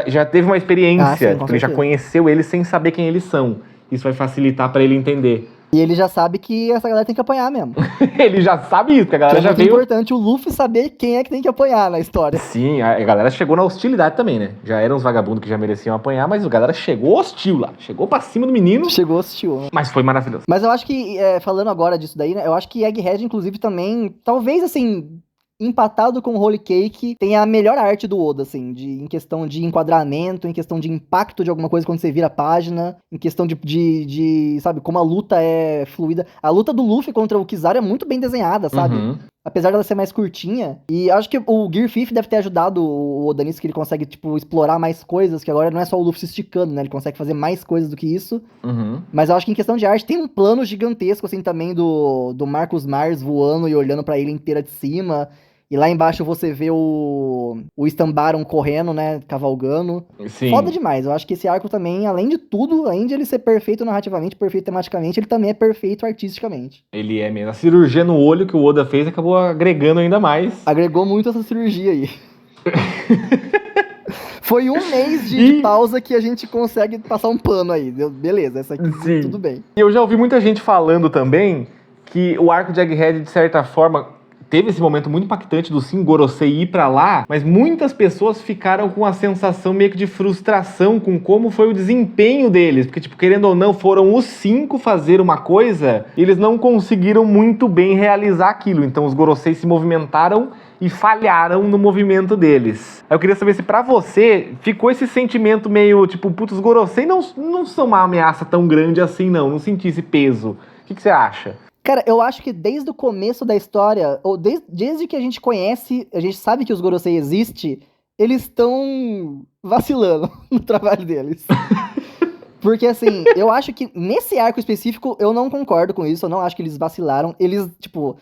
S2: já teve uma experiência,
S3: sim,
S2: ele já conheceu eles sem saber quem eles são. Isso vai facilitar pra ele entender.
S3: E ele já sabe que essa galera tem que apanhar mesmo.
S2: Ele já sabe isso, que a galera já veio...
S3: É muito importante o Luffy saber quem é que tem que apanhar na história.
S2: Sim, a galera chegou na hostilidade também, né? Já eram uns vagabundos que já mereciam apanhar, mas a galera chegou hostil lá. Chegou pra cima do menino.
S3: Chegou hostil. Né?
S2: Mas foi maravilhoso.
S3: Mas eu acho que, falando agora disso daí, né? Eu acho que Egghead, inclusive, também... Talvez, assim... empatado com Holy Cake, tem a melhor arte do Oda, assim, em questão de enquadramento, em questão de impacto de alguma coisa quando você vira a página, em questão de sabe, como a luta é fluida. A luta do Luffy contra o Kizaru é muito bem desenhada, sabe? Apesar dela ser mais curtinha. E acho que o Gear 5 deve ter ajudado o Oda nisso, que ele consegue, explorar mais coisas, que agora não é só o Luffy se esticando, né? Ele consegue fazer mais coisas do que isso. Mas eu acho que em questão de arte, tem um plano gigantesco, assim, também do Marcus Mars voando e olhando pra ilha inteira de cima. E lá embaixo você vê o Stambaron correndo, né, cavalgando.
S2: Sim.
S3: Foda demais. Eu acho que esse arco também, além de tudo, além de ele ser perfeito narrativamente, perfeito tematicamente, ele também é perfeito artisticamente.
S2: Ele é mesmo. A cirurgia no olho que o Oda fez acabou agregando ainda mais.
S3: Agregou muito essa cirurgia aí. Foi um mês de pausa que a gente consegue passar um pano aí. Beleza, essa aqui tudo bem.
S2: E eu já ouvi muita gente falando também que o arco de Egghead, de certa forma... teve esse momento muito impactante do Sim Gorosei ir pra lá, mas muitas pessoas ficaram com a sensação meio que de frustração com como foi o desempenho deles, porque, querendo ou não, foram os 5 fazer uma coisa e eles não conseguiram muito bem realizar aquilo, então os Gorosei se movimentaram e falharam no movimento deles. Eu queria saber se pra você ficou esse sentimento meio, putz, os Gorosei não são uma ameaça tão grande assim, não senti esse peso. O que você acha?
S3: Cara, eu acho que desde o começo da história, ou desde que a gente conhece, a gente sabe que os Gorosei existem, eles estão vacilando no trabalho deles. Porque, assim, eu acho que nesse arco específico, eu não concordo com isso. Eu não acho que eles vacilaram. Eles, tipo,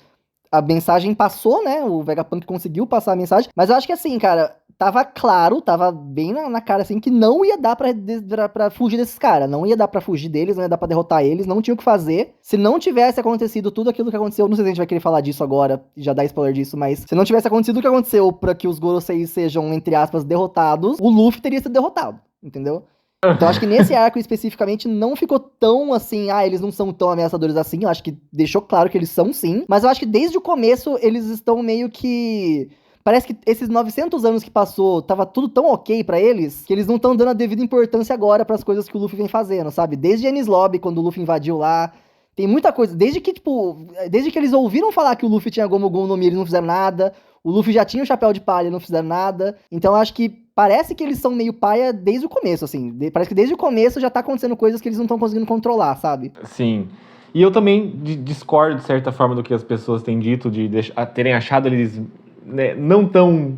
S3: a mensagem passou, né? O Vegapunk conseguiu passar a mensagem. Mas eu acho que, assim, cara, tava claro, tava bem na cara, assim, que não ia dar pra fugir desses caras. Não ia dar pra fugir deles, não ia dar pra derrotar eles. Não tinha o que fazer. Se não tivesse acontecido tudo aquilo que aconteceu, não sei se a gente vai querer falar disso agora, já dar spoiler disso, mas se não tivesse acontecido o que aconteceu pra que os Gorosei sejam, entre aspas, derrotados, o Luffy teria sido derrotado, entendeu? Então acho que nesse arco especificamente não ficou tão assim, eles não são tão ameaçadores assim, eu acho que deixou claro que eles são sim, mas eu acho que desde o começo eles estão meio que... Parece que esses 900 anos que passou, tava tudo tão ok pra eles, que eles não estão dando a devida importância agora pras coisas que o Luffy vem fazendo, sabe? Desde Enies Lobby, quando o Luffy invadiu lá, tem muita coisa, desde que eles ouviram falar que o Luffy tinha Gomu Gomu no Mi, eles não fizeram nada, o Luffy já tinha o Chapéu de Palha, não fizeram nada, então eu acho que parece que eles são meio paia desde o começo, assim. Parece que desde o começo já tá acontecendo coisas que eles não estão conseguindo controlar, sabe?
S2: Sim. E eu também discordo, de certa forma, do que as pessoas têm dito, de terem achado eles, né, não tão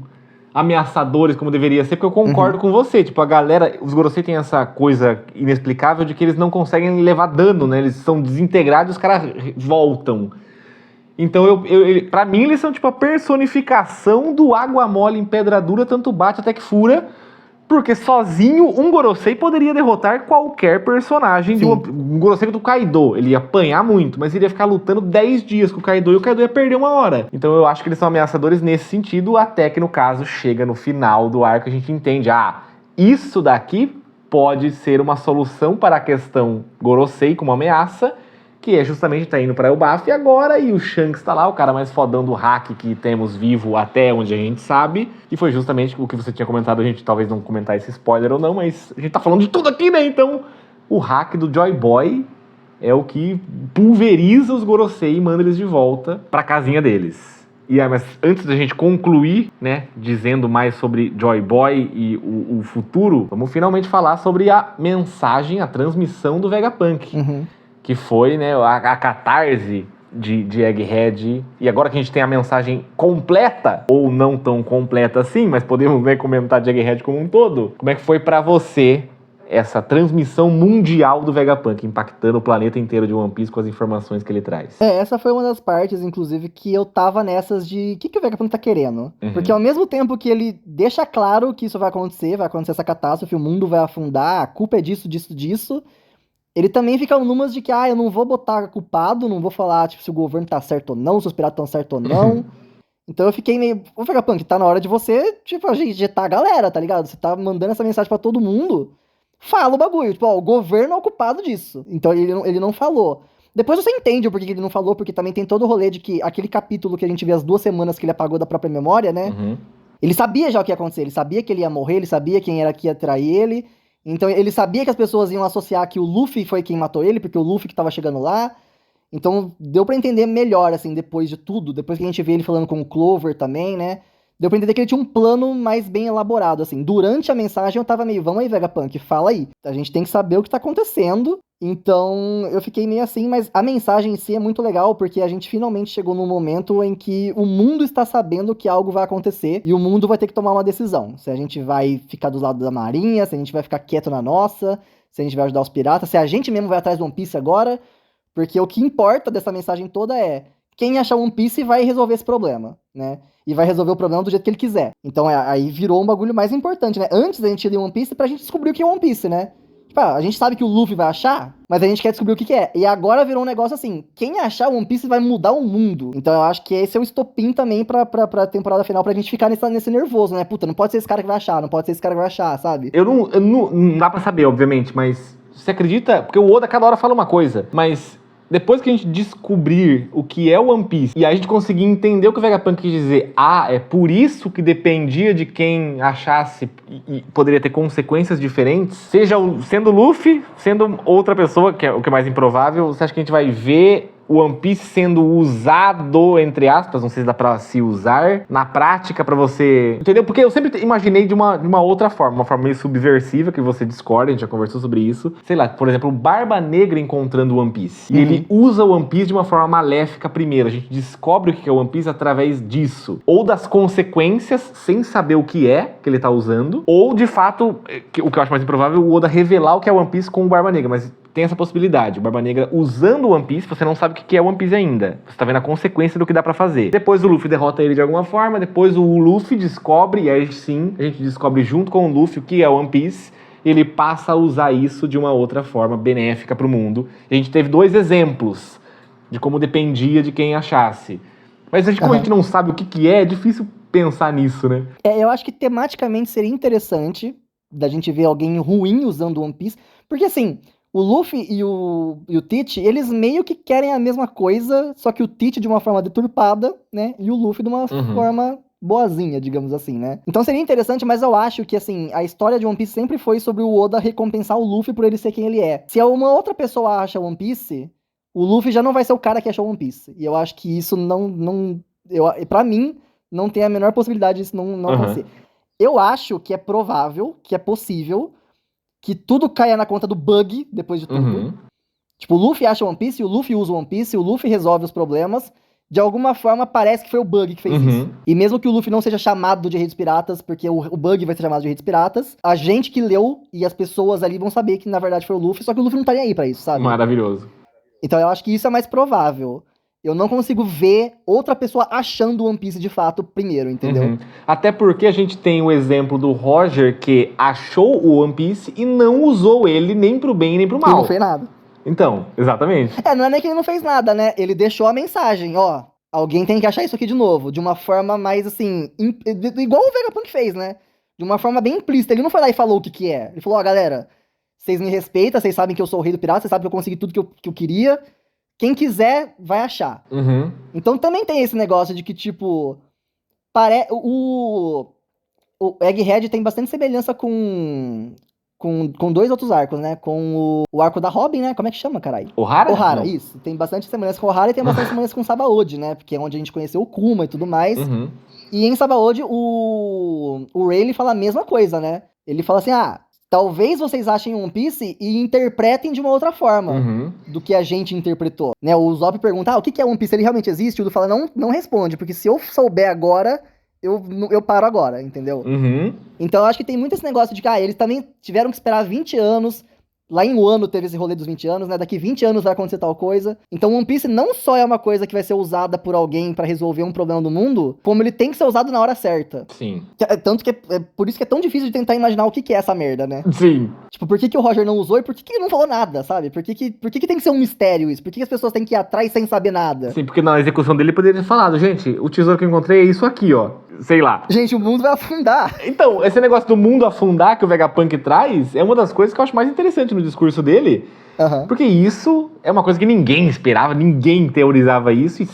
S2: ameaçadores como deveria ser, porque eu concordo com você. Tipo, a galera, os Gorosei têm essa coisa inexplicável de que eles não conseguem levar dano, né? Eles são desintegrados e os caras voltam. Então, pra mim, eles são tipo a personificação do água mole em pedra dura, tanto bate até que fura, porque sozinho um Gorosei poderia derrotar qualquer personagem. Um Gorosei do Kaido, ele ia apanhar muito, mas ele ia ficar lutando 10 dias com o Kaido e o Kaido ia perder uma hora. Então eu acho que eles são ameaçadores nesse sentido, até que no caso chega no final do arco a gente entende, isso daqui pode ser uma solução para a questão Gorosei como ameaça, que é justamente tá indo pra Elbaf agora, e o Shanks tá lá, o cara mais fodão do hack que temos vivo até onde a gente sabe, e foi justamente o que você tinha comentado, a gente talvez não comentar esse spoiler ou não, mas a gente tá falando de tudo aqui, né? Então, o hack do Joy Boy é o que pulveriza os Gorosei e manda eles de volta pra casinha deles. Mas antes da gente concluir, né, dizendo mais sobre Joy Boy e o futuro, vamos finalmente falar sobre a mensagem, a transmissão do Vegapunk. Que foi, né, a catarse de Egghead. E agora que a gente tem a mensagem completa, ou não tão completa assim, mas podemos, né, comentar de Egghead como um todo. Como é que foi pra você essa transmissão mundial do Vegapunk, impactando o planeta inteiro de One Piece com as informações que ele traz?
S3: Essa foi uma das partes, inclusive, que eu tava nessas de... O que o Vegapunk tá querendo? Porque ao mesmo tempo que ele deixa claro que isso vai acontecer essa catástrofe, o mundo vai afundar, a culpa é disso, ele também fica numas de que, eu não vou botar culpado, não vou falar, tipo, se o governo tá certo ou não, se os piratas estão certo ou não. Então eu fiquei meio, ô Vegapunk, tá na hora de você, tipo, agitar a galera, tá ligado? Você tá mandando essa mensagem pra todo mundo, fala o bagulho, tipo, o governo é o culpado disso. Então ele não falou. Depois você entende o porquê que ele não falou, porque também tem todo o rolê de que aquele capítulo que a gente vê as 2 semanas que ele apagou da própria memória, né? Ele sabia já o que ia acontecer, ele sabia que ele ia morrer, ele sabia quem era que ia trair ele. Então ele sabia que as pessoas iam associar que o Luffy foi quem matou ele, porque o Luffy que tava chegando lá. Então deu pra entender melhor, assim, depois de tudo. Depois que a gente vê ele falando com o Clover também, né? Deu pra entender que ele tinha um plano mais bem elaborado, assim. Durante a mensagem eu tava meio, vamos aí, Vegapunk, fala aí. A gente tem que saber o que tá acontecendo. Então eu fiquei meio assim, mas a mensagem em si é muito legal, porque a gente finalmente chegou num momento em que o mundo está sabendo que algo vai acontecer e o mundo vai ter que tomar uma decisão. Se a gente vai ficar do lado da marinha, se a gente vai ficar quieto na nossa, se a gente vai ajudar os piratas, se a gente mesmo vai atrás do One Piece agora, porque o que importa dessa mensagem toda é quem achar One Piece vai resolver esse problema, né? E vai resolver o problema do jeito que ele quiser. Então aí virou um bagulho mais importante, né? Antes da gente ir em One Piece, pra gente descobrir o que é One Piece, né? Tipo, a gente sabe que o Luffy vai achar, mas a gente quer descobrir o que é. E agora virou um negócio assim, quem achar One Piece vai mudar o mundo. Então eu acho que esse é o estopim também pra temporada final, pra gente ficar nesse nervoso, né? Puta, não pode ser esse cara que vai achar, não pode ser esse cara que vai achar, sabe?
S2: Não dá pra saber, obviamente, mas você acredita? Porque o Oda cada hora fala uma coisa, mas depois que a gente descobrir o que é o One Piece e a gente conseguir entender o que o Vegapunk quis dizer, é por isso que dependia de quem achasse e poderia ter consequências diferentes, seja sendo Luffy, sendo outra pessoa, que é o que é mais improvável, você acha que a gente vai ver o One Piece sendo usado, entre aspas, não sei se dá pra se usar, na prática pra você... Entendeu? Porque eu sempre imaginei de uma outra forma, uma forma meio subversiva, que você discorda, a gente já conversou sobre isso. Sei lá, por exemplo, o Barba Negra encontrando o One Piece. Ele usa o One Piece de uma forma maléfica primeiro. A gente descobre o que é o One Piece através disso. Ou das consequências, sem saber o que é que ele tá usando. Ou, de fato, o que eu acho mais improvável, o Oda revelar o que é o One Piece com o Barba Negra. Mas tem essa possibilidade. O Barba Negra usando o One Piece, você não sabe o que é o One Piece ainda. Você tá vendo a consequência do que dá pra fazer. Depois o Luffy derrota ele de alguma forma, depois o Luffy descobre, e aí sim, a gente descobre junto com o Luffy o que é o One Piece, e ele passa a usar isso de uma outra forma benéfica pro mundo. E a gente teve 2 exemplos de como dependia de quem achasse. Mas como a gente não sabe o que é difícil pensar nisso, né?
S3: Eu acho que tematicamente seria interessante da gente ver alguém ruim usando o One Piece, porque assim... O Luffy e o Tite, eles meio que querem a mesma coisa, só que o Tite de uma forma deturpada, né? E o Luffy de uma forma boazinha, digamos assim, né? Então seria interessante, mas eu acho que, assim, a história de One Piece sempre foi sobre o Oda recompensar o Luffy por ele ser quem ele é. Se uma outra pessoa acha One Piece, o Luffy já não vai ser o cara que achou One Piece. E eu acho que isso pra mim, não tem a menor possibilidade disso não acontecer. Eu acho que é provável, que é possível... que tudo caia na conta do Bug, depois de tudo. Tipo, o Luffy acha One Piece, o Luffy usa One Piece, o Luffy resolve os problemas. De alguma forma, parece que foi o Bug que fez isso. E mesmo que o Luffy não seja chamado de Rei dos Piratas, porque o Bug vai ser chamado de Rei dos Piratas, a gente que leu e as pessoas ali vão saber que, na verdade, foi o Luffy, só que o Luffy não tá nem aí pra isso, sabe?
S2: Maravilhoso.
S3: Então eu acho que isso é mais provável. Eu não consigo ver outra pessoa achando o One Piece de fato primeiro, entendeu?
S2: Até porque a gente tem o exemplo do Roger, que achou o One Piece e não usou ele nem pro bem nem pro mal.
S3: Ele não fez nada.
S2: Então, exatamente.
S3: Não é nem que ele não fez nada, né? Ele deixou a mensagem, ó. Alguém tem que achar isso aqui de novo. De uma forma mais, assim... igual o Vegapunk fez, né? De uma forma bem implícita. Ele não foi lá e falou o que é. Ele falou, ó, galera, vocês me respeitam, vocês sabem que eu sou o rei do pirata, vocês sabem que eu consegui tudo que eu queria... Quem quiser, vai achar. Então também tem esse negócio de que, tipo... O Egghead tem bastante semelhança com 2 outros arcos, né? Com o arco da Robin, né? Como é que chama, caralho?
S2: Ohara?
S3: Não. Isso. Tem bastante semelhança com Ohara e tem bastante semelhança com Sabaody, né? Porque é onde a gente conheceu o Kuma e tudo mais. E em Sabaody, o Rayleigh fala a mesma coisa, né? Ele fala assim, talvez vocês achem One Piece e interpretem de uma outra forma do que a gente interpretou. Né? O Zop pergunta, o que é One Piece? Ele realmente existe? O Udo fala, não responde, porque se eu souber agora, eu paro agora, entendeu? Então eu acho que tem muito esse negócio de que, eles também tiveram que esperar 20 anos, lá em Wano teve esse rolê dos 20 anos, né? Daqui 20 anos vai acontecer tal coisa. Então One Piece não só é uma coisa que vai ser usada por alguém pra resolver um problema do mundo, como ele tem que ser usado na hora certa.
S2: Sim.
S3: Tanto que é por isso que é tão difícil de tentar imaginar o que é essa merda, né?
S2: Sim.
S3: Tipo, por que o Roger não usou e por que ele não falou nada, sabe? Por que tem que ser um mistério isso? Por que as pessoas têm que ir atrás sem saber nada?
S2: Sim, porque na execução dele ele poderia ter falado, gente, o tesouro que eu encontrei é isso aqui, ó. Sei lá.
S3: Gente, o mundo vai afundar.
S2: Então, esse negócio do mundo afundar que o Vegapunk traz é uma das coisas que eu acho mais interessante no discurso dele. Porque isso é uma coisa que ninguém esperava, ninguém teorizava isso.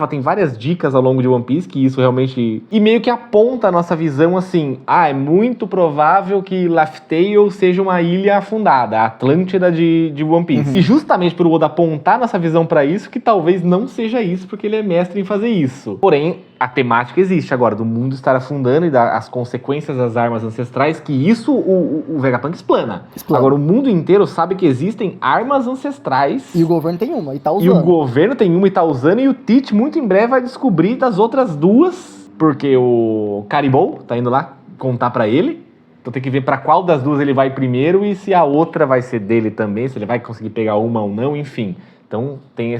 S2: Tem várias dicas ao longo de One Piece que isso realmente... E meio que aponta a nossa visão assim, é muito provável que Laugh Tale seja uma ilha afundada, a Atlântida de One Piece. E justamente por Oda apontar nossa visão pra isso, que talvez não seja isso, porque ele é mestre em fazer isso. Porém, a temática existe agora, do mundo estar afundando e as consequências das armas ancestrais, que isso o Vegapunk explana. Agora, o mundo inteiro sabe que existem armas ancestrais.
S3: E o governo tem uma, e tá usando.
S2: E o governo tem uma e tá usando, e o Tite muito em breve vai descobrir das outras 2, porque o Caribou tá indo lá contar pra ele. Então tem que ver pra qual das 2 ele vai primeiro e se a outra vai ser dele também, se ele vai conseguir pegar uma ou não, enfim. Então tem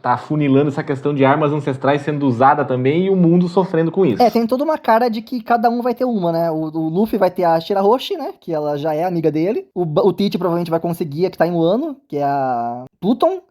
S2: tá afunilando essa questão de armas ancestrais sendo usada também e o mundo sofrendo com isso.
S3: Tem toda uma cara de que cada um vai ter uma, né? O Luffy vai ter a Shirahoshi, né? Que ela já é amiga dele. O Tite provavelmente vai conseguir a que tá em Wano, que é a Pluton.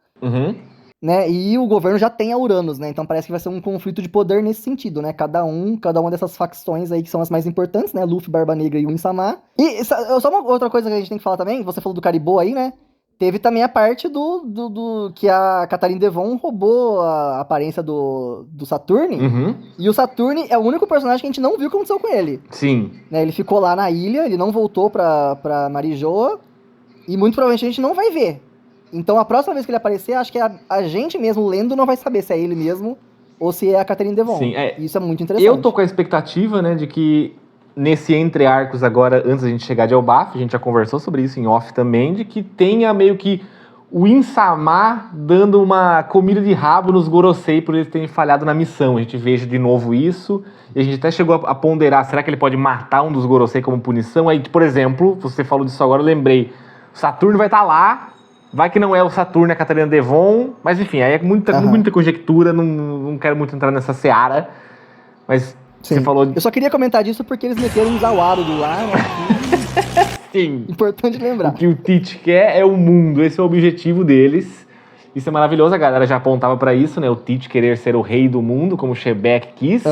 S3: Né? E o governo já tem a Uranus, né? Então parece que vai ser um conflito de poder nesse sentido, né? Cada uma dessas facções aí que são as mais importantes, né? Luffy, Barba Negra e o Insama. E só uma outra coisa que a gente tem que falar também, você falou do Caribou aí, né? Teve também a parte do que a Catherine Devon roubou a aparência do Saturne. E o Saturne é o único personagem que a gente não viu o que aconteceu com ele.
S2: Sim.
S3: Né, ele ficou lá na ilha, ele não voltou pra Marijoa. E muito provavelmente a gente não vai ver Então a próxima vez que ele aparecer, acho que a gente mesmo lendo não vai saber se é ele mesmo ou se é a Catherine Devon.
S2: Sim,
S3: Isso é muito interessante.
S2: Eu tô com a expectativa, né, de que nesse entre arcos agora, antes da gente chegar de Elbaf, a gente já conversou sobre isso em off também, de que tenha meio que o Insama dando uma comida de rabo nos Gorosei por eles terem falhado na missão. A gente veja de novo isso, e a gente até chegou a ponderar, será que ele pode matar um dos Gorosei como punição? Aí, por exemplo, você falou disso agora, eu lembrei, o Saturno vai estar lá, vai que não é o Saturno, é a Catarina Devon, mas enfim, aí é muita conjectura, não quero muito entrar nessa seara, mas
S3: Sim.
S2: você falou...
S3: Eu só queria comentar disso porque eles meteram um Zawaro do lá, né?
S2: Sim.
S3: Importante lembrar.
S2: O que o Teach quer é o mundo, esse é o objetivo deles. Isso é maravilhoso, a galera já apontava pra isso, né? O Teach querer ser o rei do mundo, como o Shebek quis,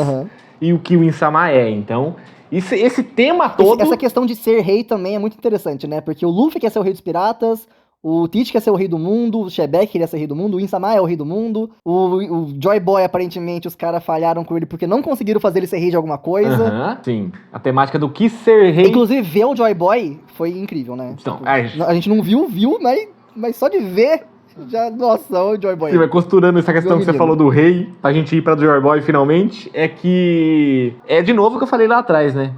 S2: e o que o Insama é. Então, esse tema todo...
S3: Essa questão de ser rei também é muito interessante, né? Porque o Luffy quer ser o rei dos piratas, o Teach quer ser o rei do mundo, o Shebek queria ser o rei do mundo, o Insama é o rei do mundo, o Joy Boy, aparentemente, os caras falharam com ele porque não conseguiram fazer ele ser rei de alguma coisa.
S2: Sim, a temática do que ser rei...
S3: Inclusive, ver o Joy Boy foi incrível, né?
S2: Então,
S3: tipo, a gente não viu, mas só de ver... Já, nossa, o Joy Boy.
S2: Sim, vai costurando essa questão que você falou do rei, pra gente ir pra Joy Boy finalmente, é que... É de novo o que eu falei lá atrás, né?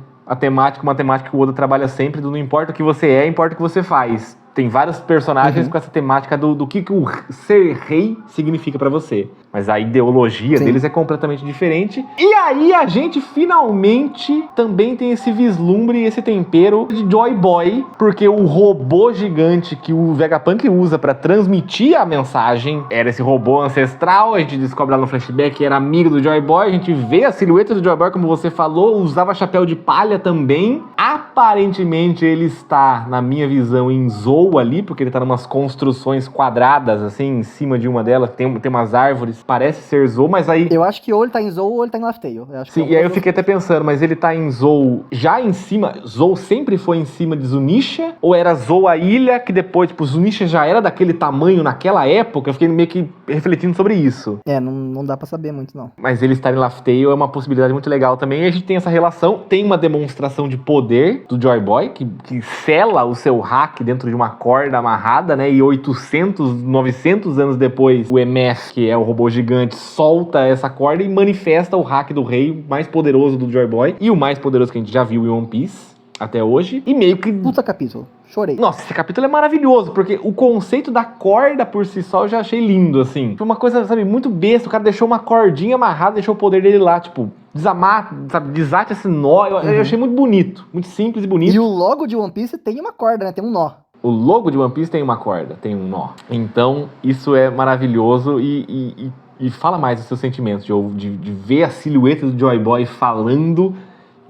S2: Uma temática que o Oda trabalha sempre, do não importa o que você é, importa o que você faz. Tem vários personagens com essa temática do que o ser rei significa pra você. Mas a ideologia deles é completamente diferente. E aí a gente finalmente também tem esse vislumbre, esse tempero de Joy Boy, porque o robô gigante que o Vegapunk usa pra transmitir a mensagem era esse robô ancestral. A gente descobre lá no flashback que era amigo do Joy Boy. A gente vê a silhueta do Joy Boy, como você falou, usava chapéu de palha também. Aparentemente ele está, na minha visão, em Zou ali, porque ele tá numas construções quadradas, assim, em cima de uma delas, tem umas árvores, parece ser Zou, mas aí...
S3: Eu acho que ou ele tá em Zou ou ele tá em Laugh Tale.
S2: Sim, e aí eu fiquei até pensando, mas ele tá em Zou já em cima, Zou sempre foi em cima de Zunisha, ou era Zou a ilha, que depois, tipo, Zunisha já era daquele tamanho naquela época? Eu fiquei meio que refletindo sobre isso.
S3: Não dá pra saber muito, não.
S2: Mas ele estar em Laugh Tale é uma possibilidade muito legal também, e a gente tem essa relação, tem uma demonstração de poder do Joy Boy, que sela o seu hack dentro de uma corda amarrada, né? E 800, 900 anos depois, o MF, que é o robô gigante, solta essa corda e manifesta o hack do rei mais poderoso do Joy Boy e o mais poderoso que a gente já viu em One Piece até hoje. E meio que...
S3: Puta capítulo. Chorei.
S2: Nossa, esse capítulo é maravilhoso, porque o conceito da corda por si só eu já achei lindo, assim. Foi uma coisa, sabe, muito besta. O cara deixou uma cordinha amarrada, deixou o poder dele lá, tipo, desamar, sabe, desate esse nó. Eu achei muito bonito, muito simples e bonito.
S3: E o logo de One Piece tem uma corda, né? Tem um nó.
S2: O logo de One Piece tem uma corda, tem um nó. Então, isso é maravilhoso e fala mais dos seus sentimentos, de ver a silhueta do Joy Boy falando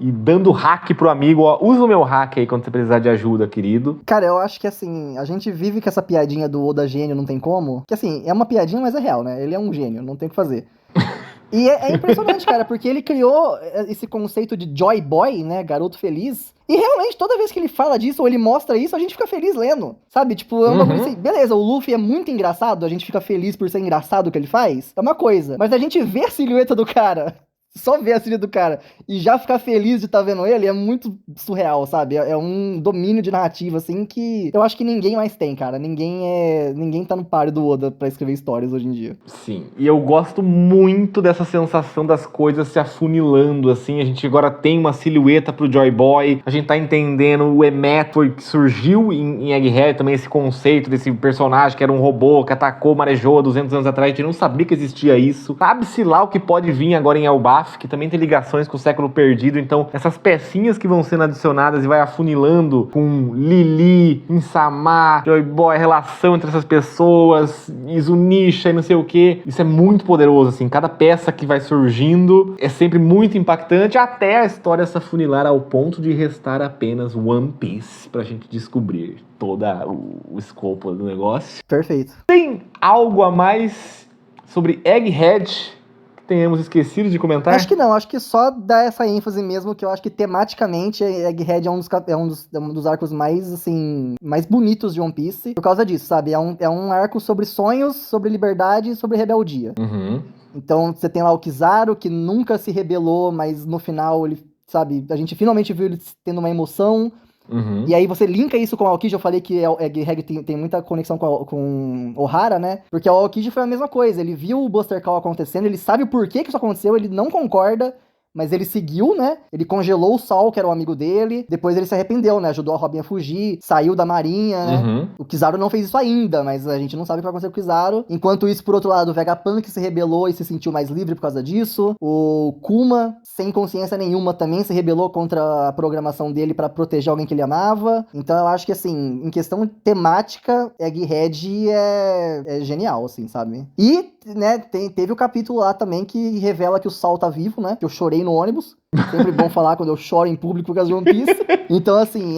S2: e dando hack pro amigo, ó, usa o meu hack aí quando você precisar de ajuda, querido.
S3: Cara, eu acho que, assim, a gente vive com essa piadinha do Oda gênio, não tem como. Que, assim, é uma piadinha, mas é real, né? Ele é um gênio, não tem o que fazer. E é impressionante, cara, porque ele criou esse conceito de Joy Boy, né, garoto feliz, e realmente toda vez que ele fala disso ou ele mostra isso, a gente fica feliz lendo, sabe? Tipo, é um bagulho assim, beleza, o Luffy é muito engraçado, a gente fica feliz por ser engraçado o que ele faz, é uma coisa, mas a gente vê a silhueta do cara... Só ver a silhueta do cara e já ficar feliz de estar vendo ele é muito surreal, sabe? É um domínio de narrativa, assim, que eu acho que ninguém mais tem, cara. Ninguém tá no páreo do Oda pra escrever histórias hoje em dia.
S2: Sim, e eu gosto muito dessa sensação das coisas se afunilando, assim. A gente agora tem uma silhueta pro Joy Boy, a gente tá entendendo o Emeto que surgiu em Egghead, também esse conceito desse personagem que era um robô que atacou Marejô 200 anos atrás, a gente não sabia que existia isso. Sabe-se lá o que pode vir agora em Elbaf, que também tem ligações com o século perdido, então essas pecinhas que vão sendo adicionadas e vai afunilando com Lili, Insama, Joy Boy, a relação entre essas pessoas, Izunisha e não sei o que, isso é muito poderoso, assim, cada peça que vai surgindo é sempre muito impactante, até a história se afunilar ao ponto de restar apenas One Piece pra gente descobrir todo o escopo do negócio.
S3: Perfeito.
S2: Tem algo a mais sobre Egghead tenhamos esquecido de comentar?
S3: Acho que não, acho que só dá essa ênfase mesmo, que eu acho que tematicamente Egghead é um dos arcos mais, assim, mais bonitos de One Piece, por causa disso, sabe? É um arco sobre sonhos, sobre liberdade e sobre rebeldia. Então você tem lá o Kizaru, que nunca se rebelou, mas no final ele, sabe, a gente finalmente viu ele tendo uma emoção.
S2: Uhum.
S3: E aí você linka isso com o Aokiji, eu falei que o Egghead tem muita conexão com Ohara, né? Porque o Aokiji foi a mesma coisa, ele viu o Buster Call acontecendo, ele sabe o porquê que isso aconteceu, ele não concorda, mas ele seguiu, né? Ele congelou o Sol, que era o amigo dele. Depois ele se arrependeu, né? Ajudou a Robin a fugir, saiu da marinha, né?
S2: Uhum.
S3: O Kizaru não fez isso ainda, mas a gente não sabe o que vai acontecer com o Kizaru. Enquanto isso, por outro lado, o Vegapunk se rebelou e se sentiu mais livre por causa disso. O Kuma, sem consciência nenhuma, também se rebelou contra a programação dele pra proteger alguém que ele amava. Então eu acho que, assim, em questão temática, Egghead é genial, assim, sabe? E, né, teve o capítulo lá também que revela que o Sol tá vivo, né? Que eu chorei no ônibus. Sempre bom falar quando eu choro em público por causa de One Piece. Então, assim,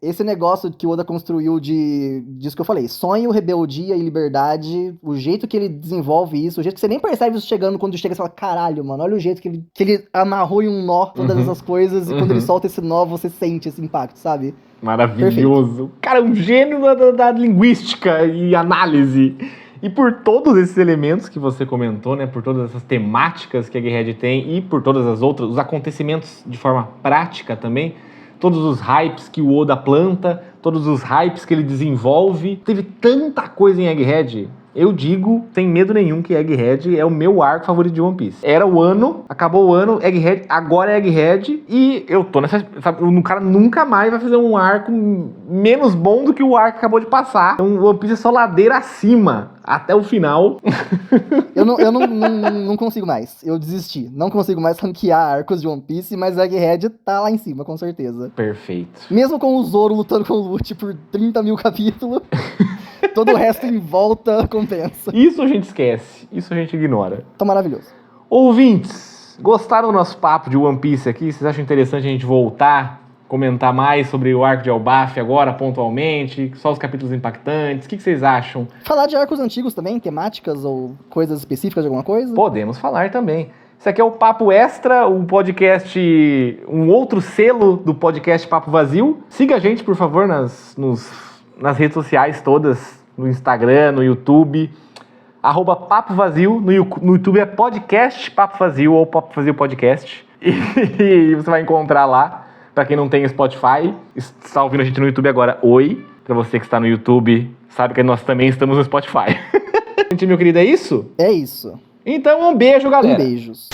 S3: esse negócio que o Oda construiu disso que eu falei, sonho, rebeldia e liberdade, o jeito que ele desenvolve isso, o jeito que você nem percebe isso chegando, quando chega, você fala, caralho, mano, olha o jeito que ele amarrou em um nó todas essas coisas, e quando ele solta esse nó, você sente esse impacto, sabe?
S2: Maravilhoso. Perfeito. Cara, é um gênio da linguística e análise. E por todos esses elementos que você comentou, né, por todas essas temáticas que a Egghead tem e por todas as outras, os acontecimentos de forma prática também, todos os hypes que o Oda planta, todos os hypes que ele desenvolve, teve tanta coisa em Egghead. Eu digo, sem medo nenhum, que Egghead é o meu arco favorito de One Piece. Era o ano, acabou o ano, Egghead, agora é Egghead, e eu tô nessa... Sabe, o cara nunca mais vai fazer um arco menos bom do que o arco que acabou de passar. Então, One Piece é só ladeira acima, até o final.
S3: Eu não consigo mais, eu desisti. Não consigo mais ranquear arcos de One Piece, mas Egghead tá lá em cima, com certeza.
S2: Perfeito.
S3: Mesmo com o Zoro lutando com o Lute por 30 mil capítulos... Todo o resto em volta compensa.
S2: Isso a gente esquece, isso a gente ignora.
S3: Tá maravilhoso.
S2: Ouvintes, gostaram do nosso papo de One Piece aqui? Vocês acham interessante a gente voltar, comentar mais sobre o arco de Elbaf agora, pontualmente? Só os capítulos impactantes? O que vocês acham?
S3: Falar de arcos antigos também, temáticas ou coisas específicas de alguma coisa?
S2: Podemos falar também. Isso aqui é o Papo Extra, um podcast, um outro selo do podcast Papo Vazio. Siga a gente, por favor, nas redes sociais todas, no Instagram, no YouTube, @Papo Vazio, no YouTube é podcast Papo Vazio ou Papo Vazio Podcast, e você vai encontrar lá, pra quem não tem Spotify, está ouvindo a gente no YouTube agora, oi, pra você que está no YouTube, sabe que nós também estamos no Spotify. Gente, meu querido, é isso?
S3: É isso.
S2: Então, um beijo, galera.
S3: Beijos.